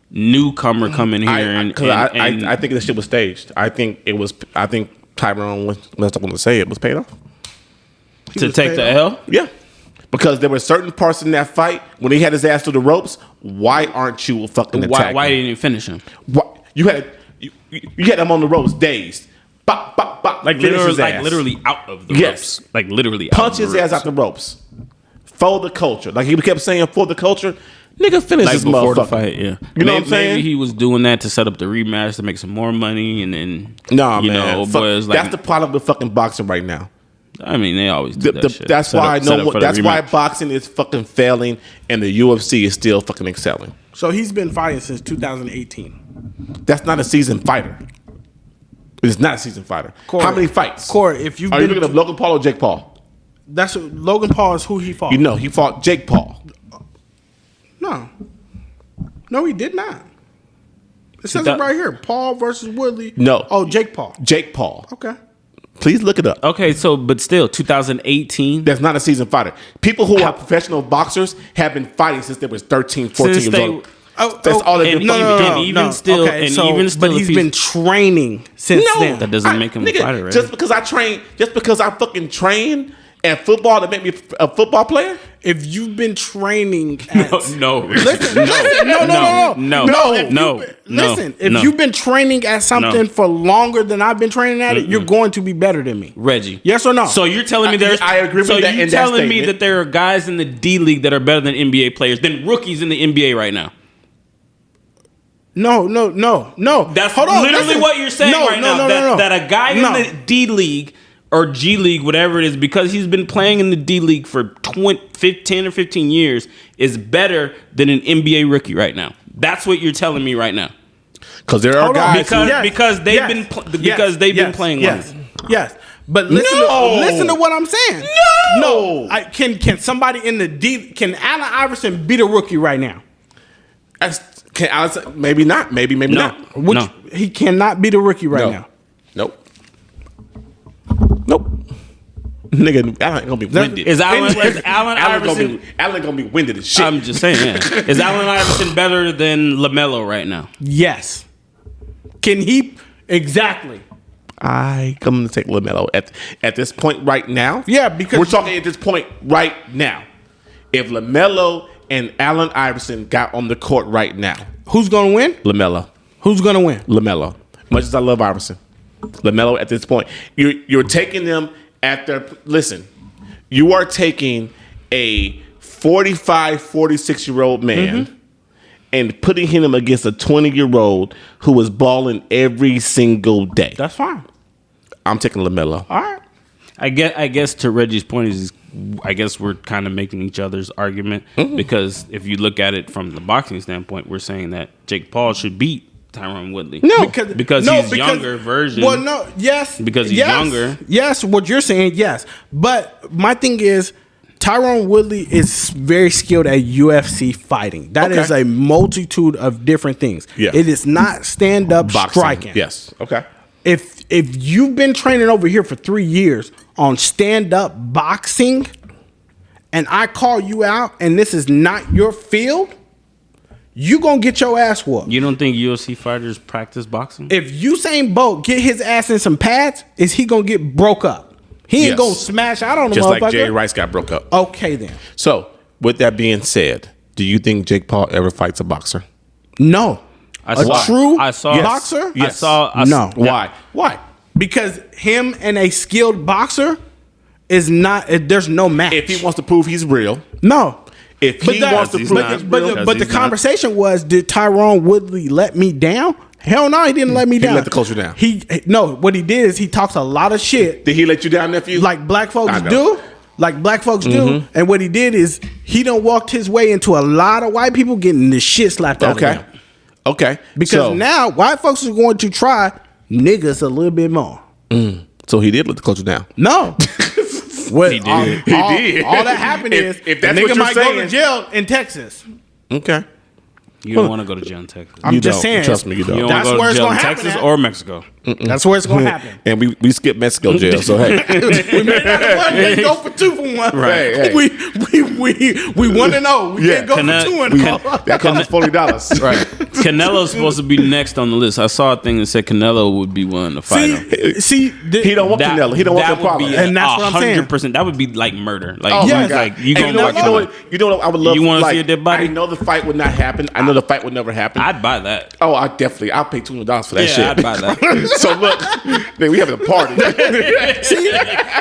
newcomer come in here I think this shit was staged. I think Tyron was not going to say it was paid off to take the L? Yeah, because there were certain parts in that fight when he had his ass through the ropes. Why aren't you fucking attacking? Why didn't you finish him? You had him on the ropes dazed. Bop, bop, bop. Literally out of the ropes. Like literally punch out his of the ass ropes. out the ropes. For the culture. Like he kept saying, for the culture. Nigga, finish this before motherfucker. the fight, yeah. You know what I'm saying? Maybe he was doing that to set up the rematch to make some more money, and then man. boys that's the problem with fucking boxing right now. I mean, they always do that shit. That's why that's why rematch. boxing is fucking failing and the UFC is still fucking excelling. So he's been fighting since 2018. That's not a seasoned fighter. It's not a seasoned fighter. Corey, how many fights? Corey, if you've Are been you looking at Logan Paul or Jake Paul? that's Logan Paul is who he fought. He fought Jake Paul. No, he did not. It says it right here. Paul versus Woodley. No. Oh, Jake Paul. Jake Paul. Okay. Please look it up. Okay, so but still, 2018. That's not a seasoned fighter. People who are professional boxers have been fighting since they was 13, 14 Since years they- old. That's all they've been fucking doing. Still, but he's been training since then. That doesn't make him a fighter, right? Just because I fucking train at football to make me a football player? If you've been training at No. Listen, if you've been training at something for longer than I've been training at it, you're going to be better than me. Reggie. Yes or no? So you're telling me I agree with so that you're in that telling me statement. that there are guys in the D League that are better than NBA players, than rookies in the NBA right now? No. That's Hold on, literally listen. what you're saying now. That a guy in No. the D League or G League, whatever it is, because he's been playing in the D League for 10 or 15 years, is better than an NBA rookie right now. That's what you're telling me right now. Because there are guys because they've been playing Yes. longer. Yes. But listen to what I'm saying. No. Can somebody in the can Allen Iverson beat a rookie right now? Maybe not. Maybe not. No. He cannot beat a rookie right now. Nope. Nigga, Allen ain't gonna be winded. Is Allen Iverson? Allen gonna be winded as shit. I'm just saying. Yeah. Is Allen Iverson better than LaMelo right now? Yes. Can he? Exactly. I come to take LaMelo at this point right now. Yeah, because we're talking at this point right now. If LaMelo and Allen Iverson got on the court right now, who's gonna win? LaMelo. Who's gonna win? LaMelo. Much as I love Iverson, LaMelo at this point, you're taking them at their listen. You are taking a 45, 46-year-old man and putting him against a 20-year-old who is balling every single day. That's fine. I'm taking LaMelo. All right. I guess to Reggie's point is, I guess we're kind of making each other's argument because if you look at it from the boxing standpoint, we're saying that Jake Paul should beat Tyron Woodley. No, because he's younger version. Well, no, yes, because he's younger. Yes, what you're saying, yes. But my thing is, Tyron Woodley is very skilled at UFC fighting. That is a multitude of different things. Yeah. It is not stand up striking. Yes. Okay. If you've been training over here for 3 years on stand up boxing, and I call you out, and this is not your field, you gonna get your ass whooped. You don't think UFC fighters practice boxing? If Usain Bolt get his ass in some pads, is he gonna get broke up? He ain't gonna smash out on the just motherfucker. like Jerry Rice got broke up. Okay, then. So, with that being said, do you think Jake Paul ever fights a boxer? No. A true boxer? Yes. No. Why? Because him and a skilled boxer is not. There's no match. If he wants to prove he's real, no. If he wants to prove he's real, but the conversation was, did Tyron Woodley let me down? Hell no, he didn't let me down. He let the culture down. What he did is he talks a lot of shit. Did he let you down, nephew? Like black folks do. Like black folks do. And what he did is he done walked his way into a lot of white people getting the shit slapped out of them. Okay. Because now white folks are going to try niggas a little bit more. So he did let the culture down. No. What, he did. All that happened is if that's nigga what you're might saying, go to jail in Texas. Okay. You don't want to go to jail in Texas. I'm just saying. Trust me, you don't. You don't That's want to where go it's to jail gonna in happen Texas at. or Mexico. That's where it's going to happen. And we skip Mexico jail, so hey. We may not have won. Let's go for 2 for 1. Right. Hey. We 1-0. We can't go for 2-0. That costs $40. Right. Canelo's supposed to be next on the list. I saw a thing that said Canelo would be willing to fight him. See, he don't want Canelo. He don't want the problem. And that's what I'm saying. 100%. That would be like murder. Like, Oh my God. like you And gonna you know what I would love. You wanna like, see a dead body? I know the fight would not happen. I know the fight would never happen. I'd buy that. Oh, I'll pay $200 for that shit. I'd buy that. So look, man, we having a party.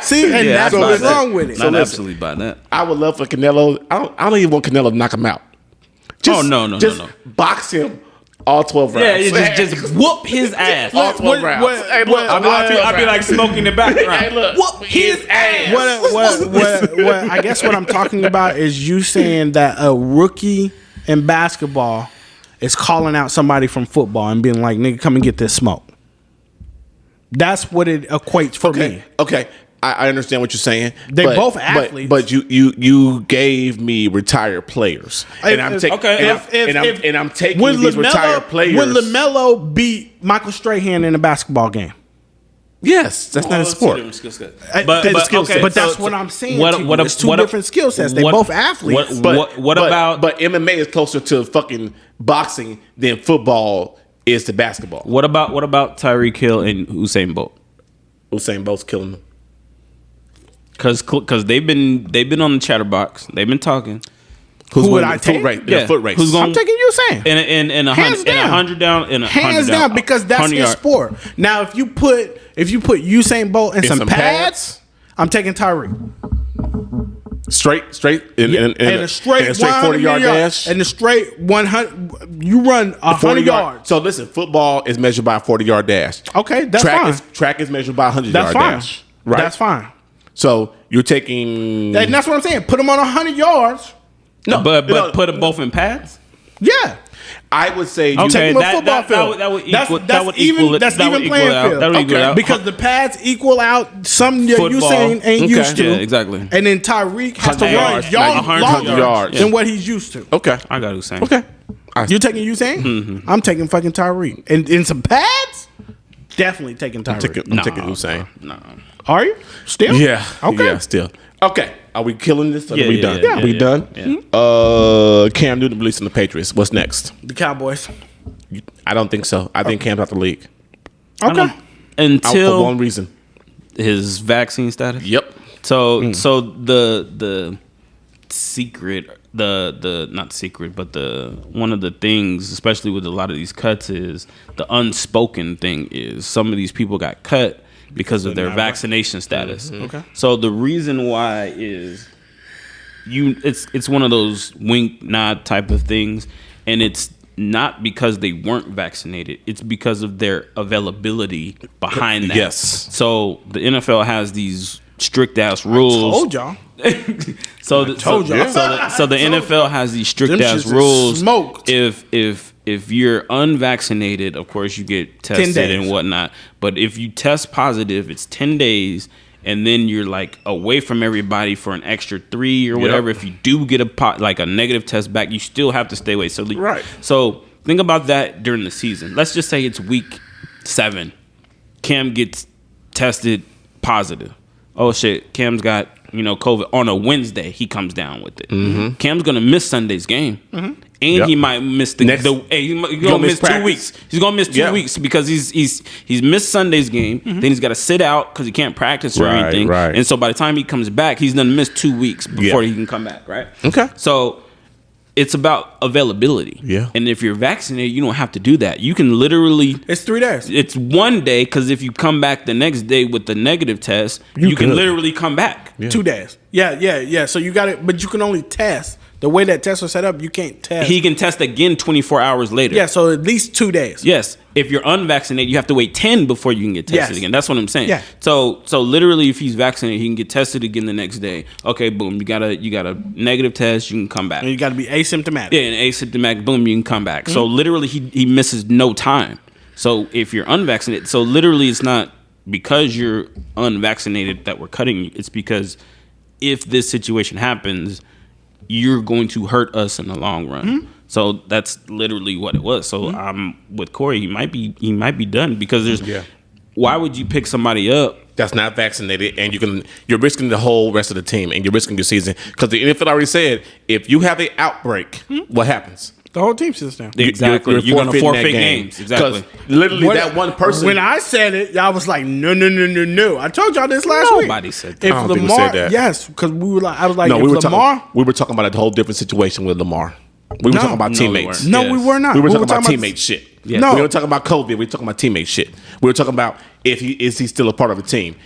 See, and that's what's wrong with it. So I'd absolutely buy that. I would love for Canelo. I don't even want Canelo to knock him out. No. Box him all 12 rounds. Yeah, just whoop his ass. all 12 rounds. Hey, look, I'd be like smoking in the background. Hey, look, Whoop his ass. What I guess what I'm talking about is you saying that a rookie in basketball is calling out somebody from football and being like, nigga, come and get this smoke. That's what it equates for me. Okay. I understand what you're saying. They both athletes. But you gave me retired players. And I'm taking these retired players. Would LaMelo beat Michael Strahan in a basketball game? Yes, that's not a sport. But that's what I'm saying. It's two different skill sets. They both athletes. What about? But MMA is closer to fucking boxing than football is to basketball. What about Tyreek Hill and Usain Bolt? Usain Bolt's killing them. Because they've been on the chatterbox. They've been talking. Who would I take? Foot race. I'm taking Usain. In a hundred down. Hands down, because that's his sport. Now, if you put Usain Bolt in some pads, I'm taking Tyreek. Straight in a straight 40-yard dash. And a straight 100. You run 100 yards. So listen, football is measured by a 40-yard dash. Okay, that's fine. Track is measured by a 100-yard that's fine. dash. Right. That's fine. So you're taking. And that's what I'm saying. Put them on 100 yards. No, but put them both in pads. Yeah. I would say you take them a football field. That would equal playing field. Because the pads equal out some Usain ain't used to. Yeah, exactly. And then Tyreek has to run 100 yards than what he's used to. Okay. I got Usain. Okay. You taking Usain? Mm-hmm. I'm taking fucking Tyreek. And in some pads? Definitely taking Tyreek. I'm taking Usain. No. Are you? Still? Yeah. Okay. Yeah, still. Okay. Are we killing this? Or are we done? Yeah. We done? Cam Newton releasing the Patriots. What's next? The Cowboys. I don't think so. I think Cam's out the league. Okay. Until for one reason. His vaccine status? Yep. So the secret, not secret, but one of the things, especially with a lot of these cuts, is the unspoken thing is some of these people got cut because of their vaccination status. Mm-hmm. Okay. So the reason why is it's one of those wink nod type of things, and it's not because they weren't vaccinated. It's because of their availability behind that. Yes. So the NFL has these strict ass rules. I told y'all. So the NFL has these strict ass rules. Smoked. If you're unvaccinated, of course you get tested and whatnot. But if you test positive, it's 10 days, and then you're like away from everybody for an extra 3 or whatever. If you do get a negative test back, you still have to stay away. So think about that during the season. Let's just say it's week 7. Cam gets tested positive. Oh shit, Cam's got COVID on a Wednesday, he comes down with it. Cam's gonna miss Sunday's game, and he might miss he's gonna miss 2 weeks. He's gonna miss 2 weeks because he's missed Sunday's game. Then he's got to sit out because he can't practice or anything. Right. And so by the time he comes back, he's done missed 2 weeks before he can come back. Right. Okay. So it's about availability. Yeah. And if you're vaccinated, you don't have to do that. You can literally. It's 3 days. It's 1 day because if you come back the next day with the negative test, you can literally come back. Yeah. 2 days. Yeah. So you got it, but you can only test. The way that test was set up, you can't test. He can test again 24 hours later. Yeah, so at least 2 days. Yes. If you're unvaccinated, you have to wait 10 before you can get tested again. That's what I'm saying. Yeah. So literally, if he's vaccinated, he can get tested again the next day. Okay, boom. You got a negative test. You can come back. And you got to be asymptomatic. Yeah, and asymptomatic. Boom, you can come back. So literally, he misses no time. So if you're unvaccinated, so literally, it's not because you're unvaccinated that we're cutting you. It's because if this situation happens, you're going to hurt us in the long run. So that's literally what it was. So with Corey, he might be done because there's. Why would you pick somebody up that's not vaccinated, and you're risking the whole rest of the team, and you're risking your season because the NFL already said if you have an outbreak, what happens? The whole team sits down. Exactly. You're going to forfeit games. Exactly. Literally, that one person. When I said it, y'all was like, no. I told y'all this last week. Nobody said that. If I don't think we Lamar, said that. yes, because we were like, I was like, no, if we were Lamar. we were talking about a whole different situation with Lamar. We were talking about teammates. We No, we were not. We were talking about teammate shit. Yeah. No. We were talking about COVID. We were talking about teammate shit. We were talking about is he still a part of the team?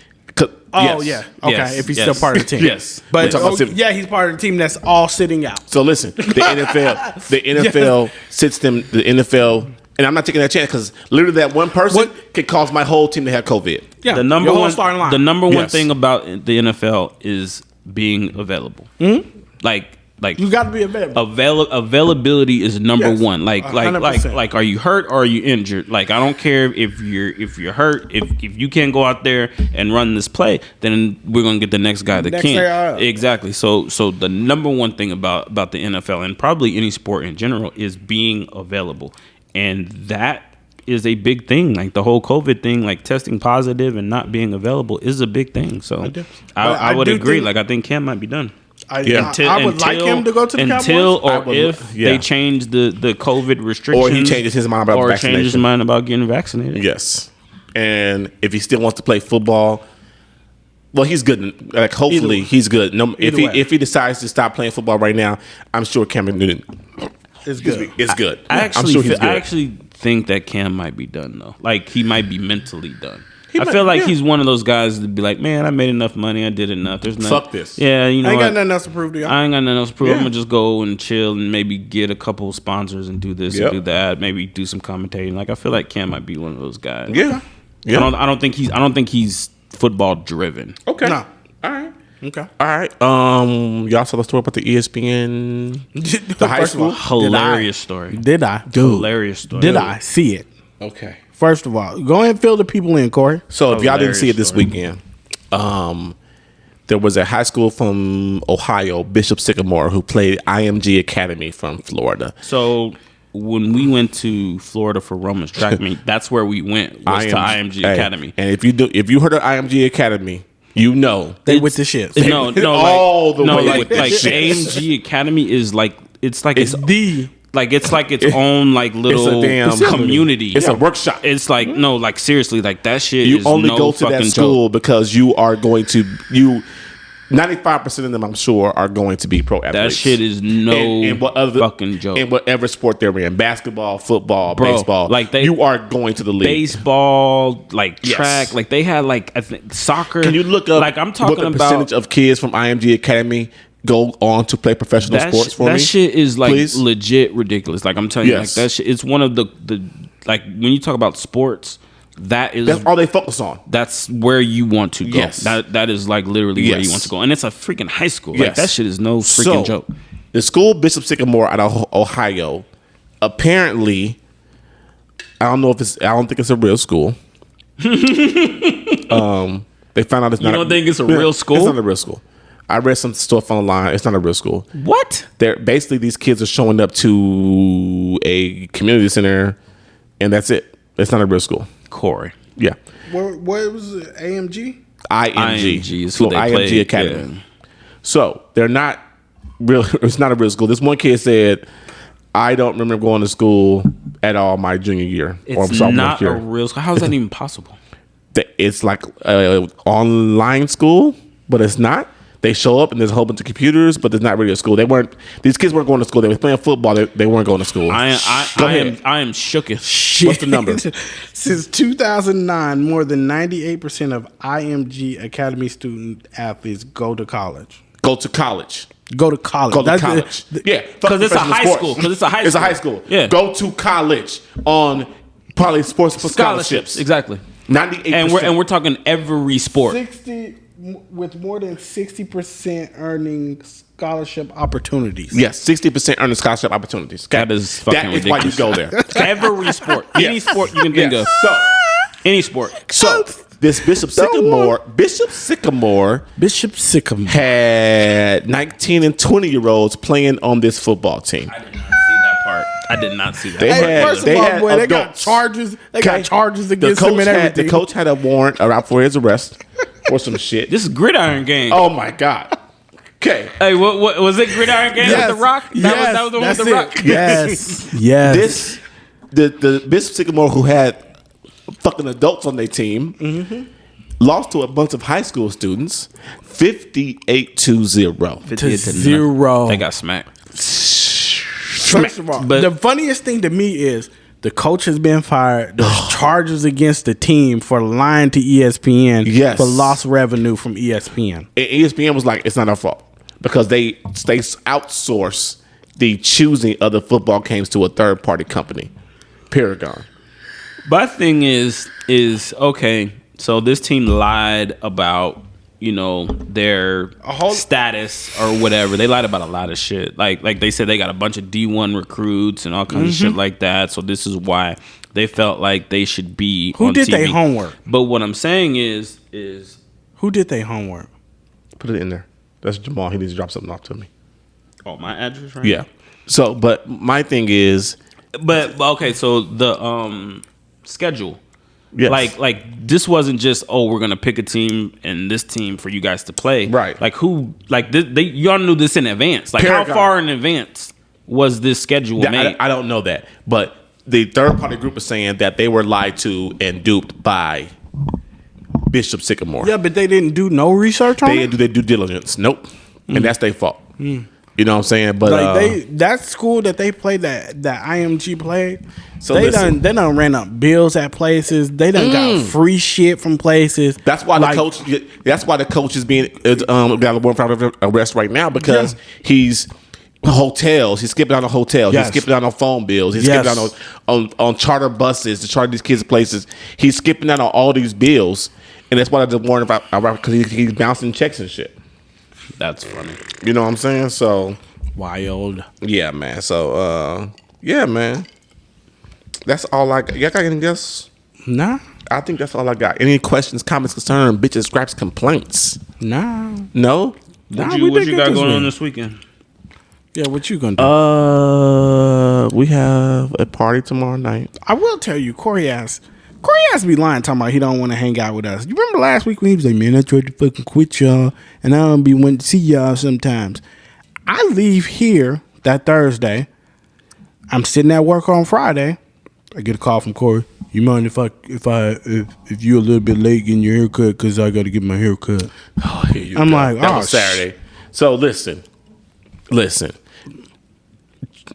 Oh, yeah. Okay, Yes. if he's still part of the team. Yes. But Yes. yeah, he's part of the team that's all sitting out. So listen, the NFL sits them. The NFL, and I'm not taking that chance because literally that one person could cause my whole team to have COVID. Yeah, The number your whole one starting line. The number one Yes. thing about the NFL is being available. Like You got to be available. Availability is number Yes. one. Like 100%. are you hurt or are you injured? Like I don't care if you're hurt. If you can't go out there and run this play, then we're gonna get the next guy that Next can. guy up. Exactly. So the number one thing about the NFL and probably any sport in general is being available, and that is a big thing. Like the whole COVID thing, like testing positive and not being available is a big thing. So I would do agree. think- Like I think Cam might be done. I would like him to go to the until Cowboys. or if they change the COVID restrictions, Or he changes his mind about vaccination. changes his mind about getting vaccinated. Yes, and if he still wants to play football, well, he's good. Like hopefully he's good. No, if he decides to stop playing football right now, I'm sure Cameron Newton It's good. is good. I I'm sure he's good. actually think that Cam might be done though. Like he might be mentally done. I might- feel like yeah. he's one of those guys to be like, man, I made enough money, I did enough. There's nothing. Fuck this. Yeah, you know I ain't what? got nothing else to prove to y'all. I ain't got nothing else to prove. Yeah. I'm gonna just go and chill and maybe get a couple sponsors and do this Yep. and do that. Maybe do some commentating. Like I feel like Cam might be one of those guys. Yeah, yeah. I don't think he's football driven. Okay. No. All right. Okay. All right. Y'all saw the story about the ESPN, the high First of all, school. Hilarious story. Did I? Hilarious story. Did I see it? Okay. First of all, go ahead and fill the people in, Corey. So if y'all didn't see it Hilarious this story. weekend, there was a high school from Ohio, Bishop Sycamore, who played IMG Academy from Florida. So when we went to Florida for Roman's track meet, that's where we went was to IMG Hey, Academy. And if you heard of IMG Academy, you know They with the shit. No, all the way like with that shit. AMG Academy is like it's like It's the its own like little community. It's a workshop. It's like no, like seriously, like that shit You is only no go to fucking that school joke. because you are going to 95% of them, I'm sure, are going to be pro athletes. That shit is no fucking joke. In whatever sport they're in, basketball, football, Bro, baseball, like you are going to the league. Baseball, like Yes. track, like they had like I think soccer. Can you look up? Like I'm talking what the about percentage of kids from IMG Academy go on to play professional sports for me? That shit is like please? legit ridiculous. Like I'm telling you, like Yes. that shit. It's one of the like when you talk about sports, that's all they focus on. That's where you want to go. Yes. That is like literally where you Yes. want to go, and it's a freaking high school. Like Yes. that shit is no freaking So, joke. The school, Bishop Sycamore out of Ohio, apparently, I don't think it's a real school. They found out it's not. don't think it's a real school? It's not a real school. I read some stuff online. It's not a real school. What? They're basically, these kids are showing up to a community center, and that's it. It's not a real school. Corey. Yeah. What was it? AMG? IMG is who they IMG played, Academy. So they're not real. It's not a real school. This one kid said, "I don't remember going to school at all my junior year or It's sophomore not year." a real school. How is that even possible? It's like online school, but it's not. They show up and there's a whole bunch of computers, but there's not really a school. These kids weren't going to school. They were playing football. They weren't going to school. I am shooketh. What's the number? Since 2009, more than 98% of IMG Academy student athletes go to college. Go to college. Go to college. Go to college. Yeah, because it's a high sports. school. Because it's a high school. It's a high school. Yeah. Go to college on probably sports for scholarships. Exactly. 98%. And we're talking every sport. 60 with more than 60% earning scholarship opportunities. Yes, 60% earning scholarship opportunities. That is fucking ridiculous. That is why you go there. Every sport. Any sport you can think of. So, any sport. So this Bishop Sycamore had 19 and 20-year-olds playing on this football team. I did not see that part. I did not see that. First of all, boy, they got charges. They got charges against him and everything. The coach had a warrant out for his arrest or some shit. This is Gridiron Gang. Oh my God. Okay. Hey, what was it? Gridiron Gang with The Rock? That was the one with The Rock. Yes. Yes. The Bishop Sycamore, who had fucking adults on their team, lost to a bunch of high school students, 58-0. 58-0. They got smacked. First of all, the funniest thing to me is the coach has been fired. There's charges against the team for lying to ESPN for lost revenue from ESPN. And ESPN was like, it's not our fault because they outsource the choosing of the football games to a third-party company, Paragon. My thing is okay. So this team lied about, their status or whatever. They lied about a lot of shit. Like they said they got a bunch of D1 recruits and all kinds of shit like that. So this is why they felt like they should be Who on did TV. their homework? But what I'm saying is who did their homework? Put it in there. That's Jamal. He needs to drop something off to me. Oh, my address right Yeah. now? So, but my thing is, but okay, so the schedule. yes. Like this wasn't just we're gonna pick a team and this team for you guys to play. Right. Like who? Like y'all knew this in advance. Like Paragon. how far in advance was this schedule made? I don't know that, but the third party group is saying that they were lied to and duped by Bishop Sycamore. Yeah, but they didn't do no research on They it. didn't do their due diligence. Nope. And that's their fault. You know what I'm saying? But Like that school that they played that IMG played. So they listen. done ran up bills at places. They done got free shit from places. that's why the coach. That's why the coach is being got a warrant for arrest right now because he's hotels. He's skipping out on hotels. Yes. He's skipping out on phone bills. He's skipping out on charter buses to charter these kids places. He's skipping out on all these bills, and that's why the warrant about because he's bouncing checks and shit. That's funny. You know what I'm saying? So Wild. yeah, man. So yeah, man. That's all I got. Y'all got anything else? Nah. I think that's all I got. Any questions, comments, concerns, bitches, scraps, complaints? Nah. No? What we you did got good going this on week. this weekend? Yeah, what you gonna do? We have a party tomorrow night. I will tell you, Corey has to be lying talking about he don't want to hang out with us. You remember last week when he was like, man, I tried to fucking quit y'all and I don't be wanting to see y'all sometimes. I leave here that Thursday. I'm sitting at work on Friday. I get a call from Corey. You mind if you're a little bit late getting your haircut because I got to get my hair cut? Oh, here you I'm go. like, that oh, was Saturday. So listen.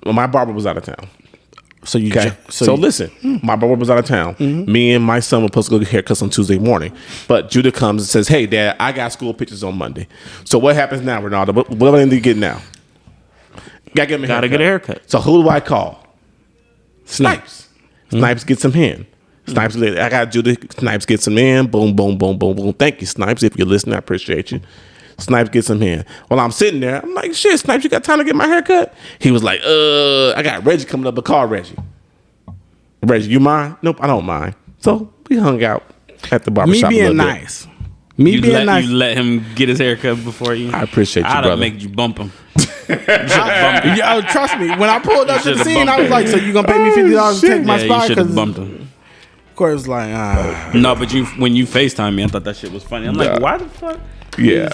My barber was out of town. So you Okay. So listen, my barber was out of town. Me and my son were supposed to go get haircuts on Tuesday morning. But Judah comes and says, hey, Dad, I got school pictures on Monday. So what happens now, Ronaldo? What do I need to get now? Gotta get a haircut. So who do I call? Snipes. Snipes gets him in. Snipes, I got Judah. Snipes gets him in. Boom, boom, boom, boom, boom. Thank you, Snipes. If you're listening, I appreciate you. Snipes gets him in. While I'm sitting there, I'm like, shit, Snipes, you got time to get my haircut? He was like, I got Reggie coming up to call Reggie. Reggie, you mind? Nope, I don't mind. So we hung out at the barbershop. Me being nice. Me being nice. You let him get his haircut before you. I appreciate you, I'd brother. have make you bump him. Yeah, trust me. When I pulled up to the scene, I was like, "So you gonna pay me $50 to take my Yeah, you spot?" should have Because bumped him. of course, like, No, but when you FaceTime me, I thought that shit was funny. I'm like, why the fuck? Yeah.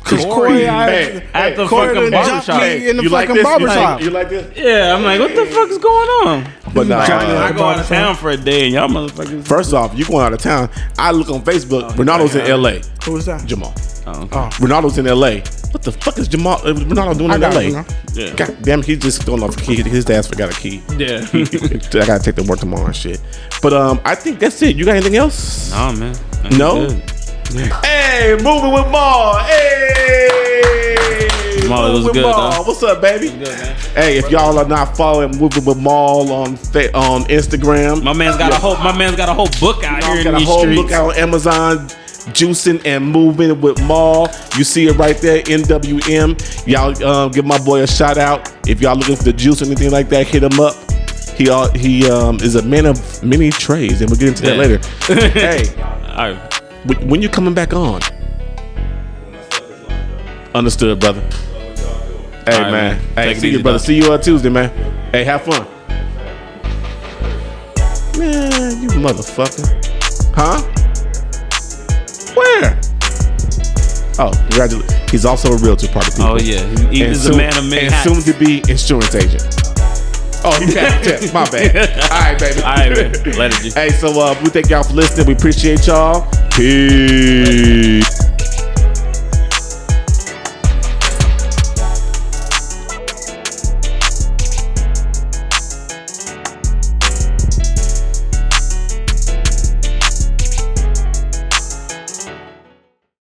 Cause Corey, at the Corey fucking done jumped barbershop. me in the You like fucking this? barbershop. You like this? Yeah, I'm like, what the fuck is going on? But nah, I go out of town for a day, and y'all motherfuckers. first off, you going out of town. I look on Facebook. Ronaldo's in LA. Who was that? Jamal. Oh. Ronaldo's in LA. What the fuck is Ronaldo doing in got LA? it, Ronaldo. Yeah. God damn, he's just throwing off a key. His dad's forgot a key. Yeah. I gotta take the work tomorrow and shit. But I think that's it. You got anything else? Nah, man. No? Hey, moving with Maul. Hey, Maul, it was Moving with good, Maul. though. What's up, baby? Good, man. Hey, if y'all are not following Moving with Maul on Instagram, My man's got a whole book out here in got a these whole streets. book out on Amazon. Juicing and Moving with Maul. You see it right there, NWM. Y'all give my boy a shout out. If y'all looking for the juice or anything like that, hit him up. He is a man of many trades, and we'll get into that later. Hey, All right. when you coming back on? Understood, brother. Hey, All right, man. man. Hey, Take it see you, easy, brother. dog. See you Tuesday, man. Hey, have fun. Man, you motherfucker. Huh? Where? Oh, congratulations. He's also a realtor, part of people. Oh yeah, he is a man of many and hats. soon to be insurance agent. Oh, he passed the test. My bad. All right, baby. All right, man. Later, G. Hey, so we thank y'all for listening. We appreciate y'all. Peace.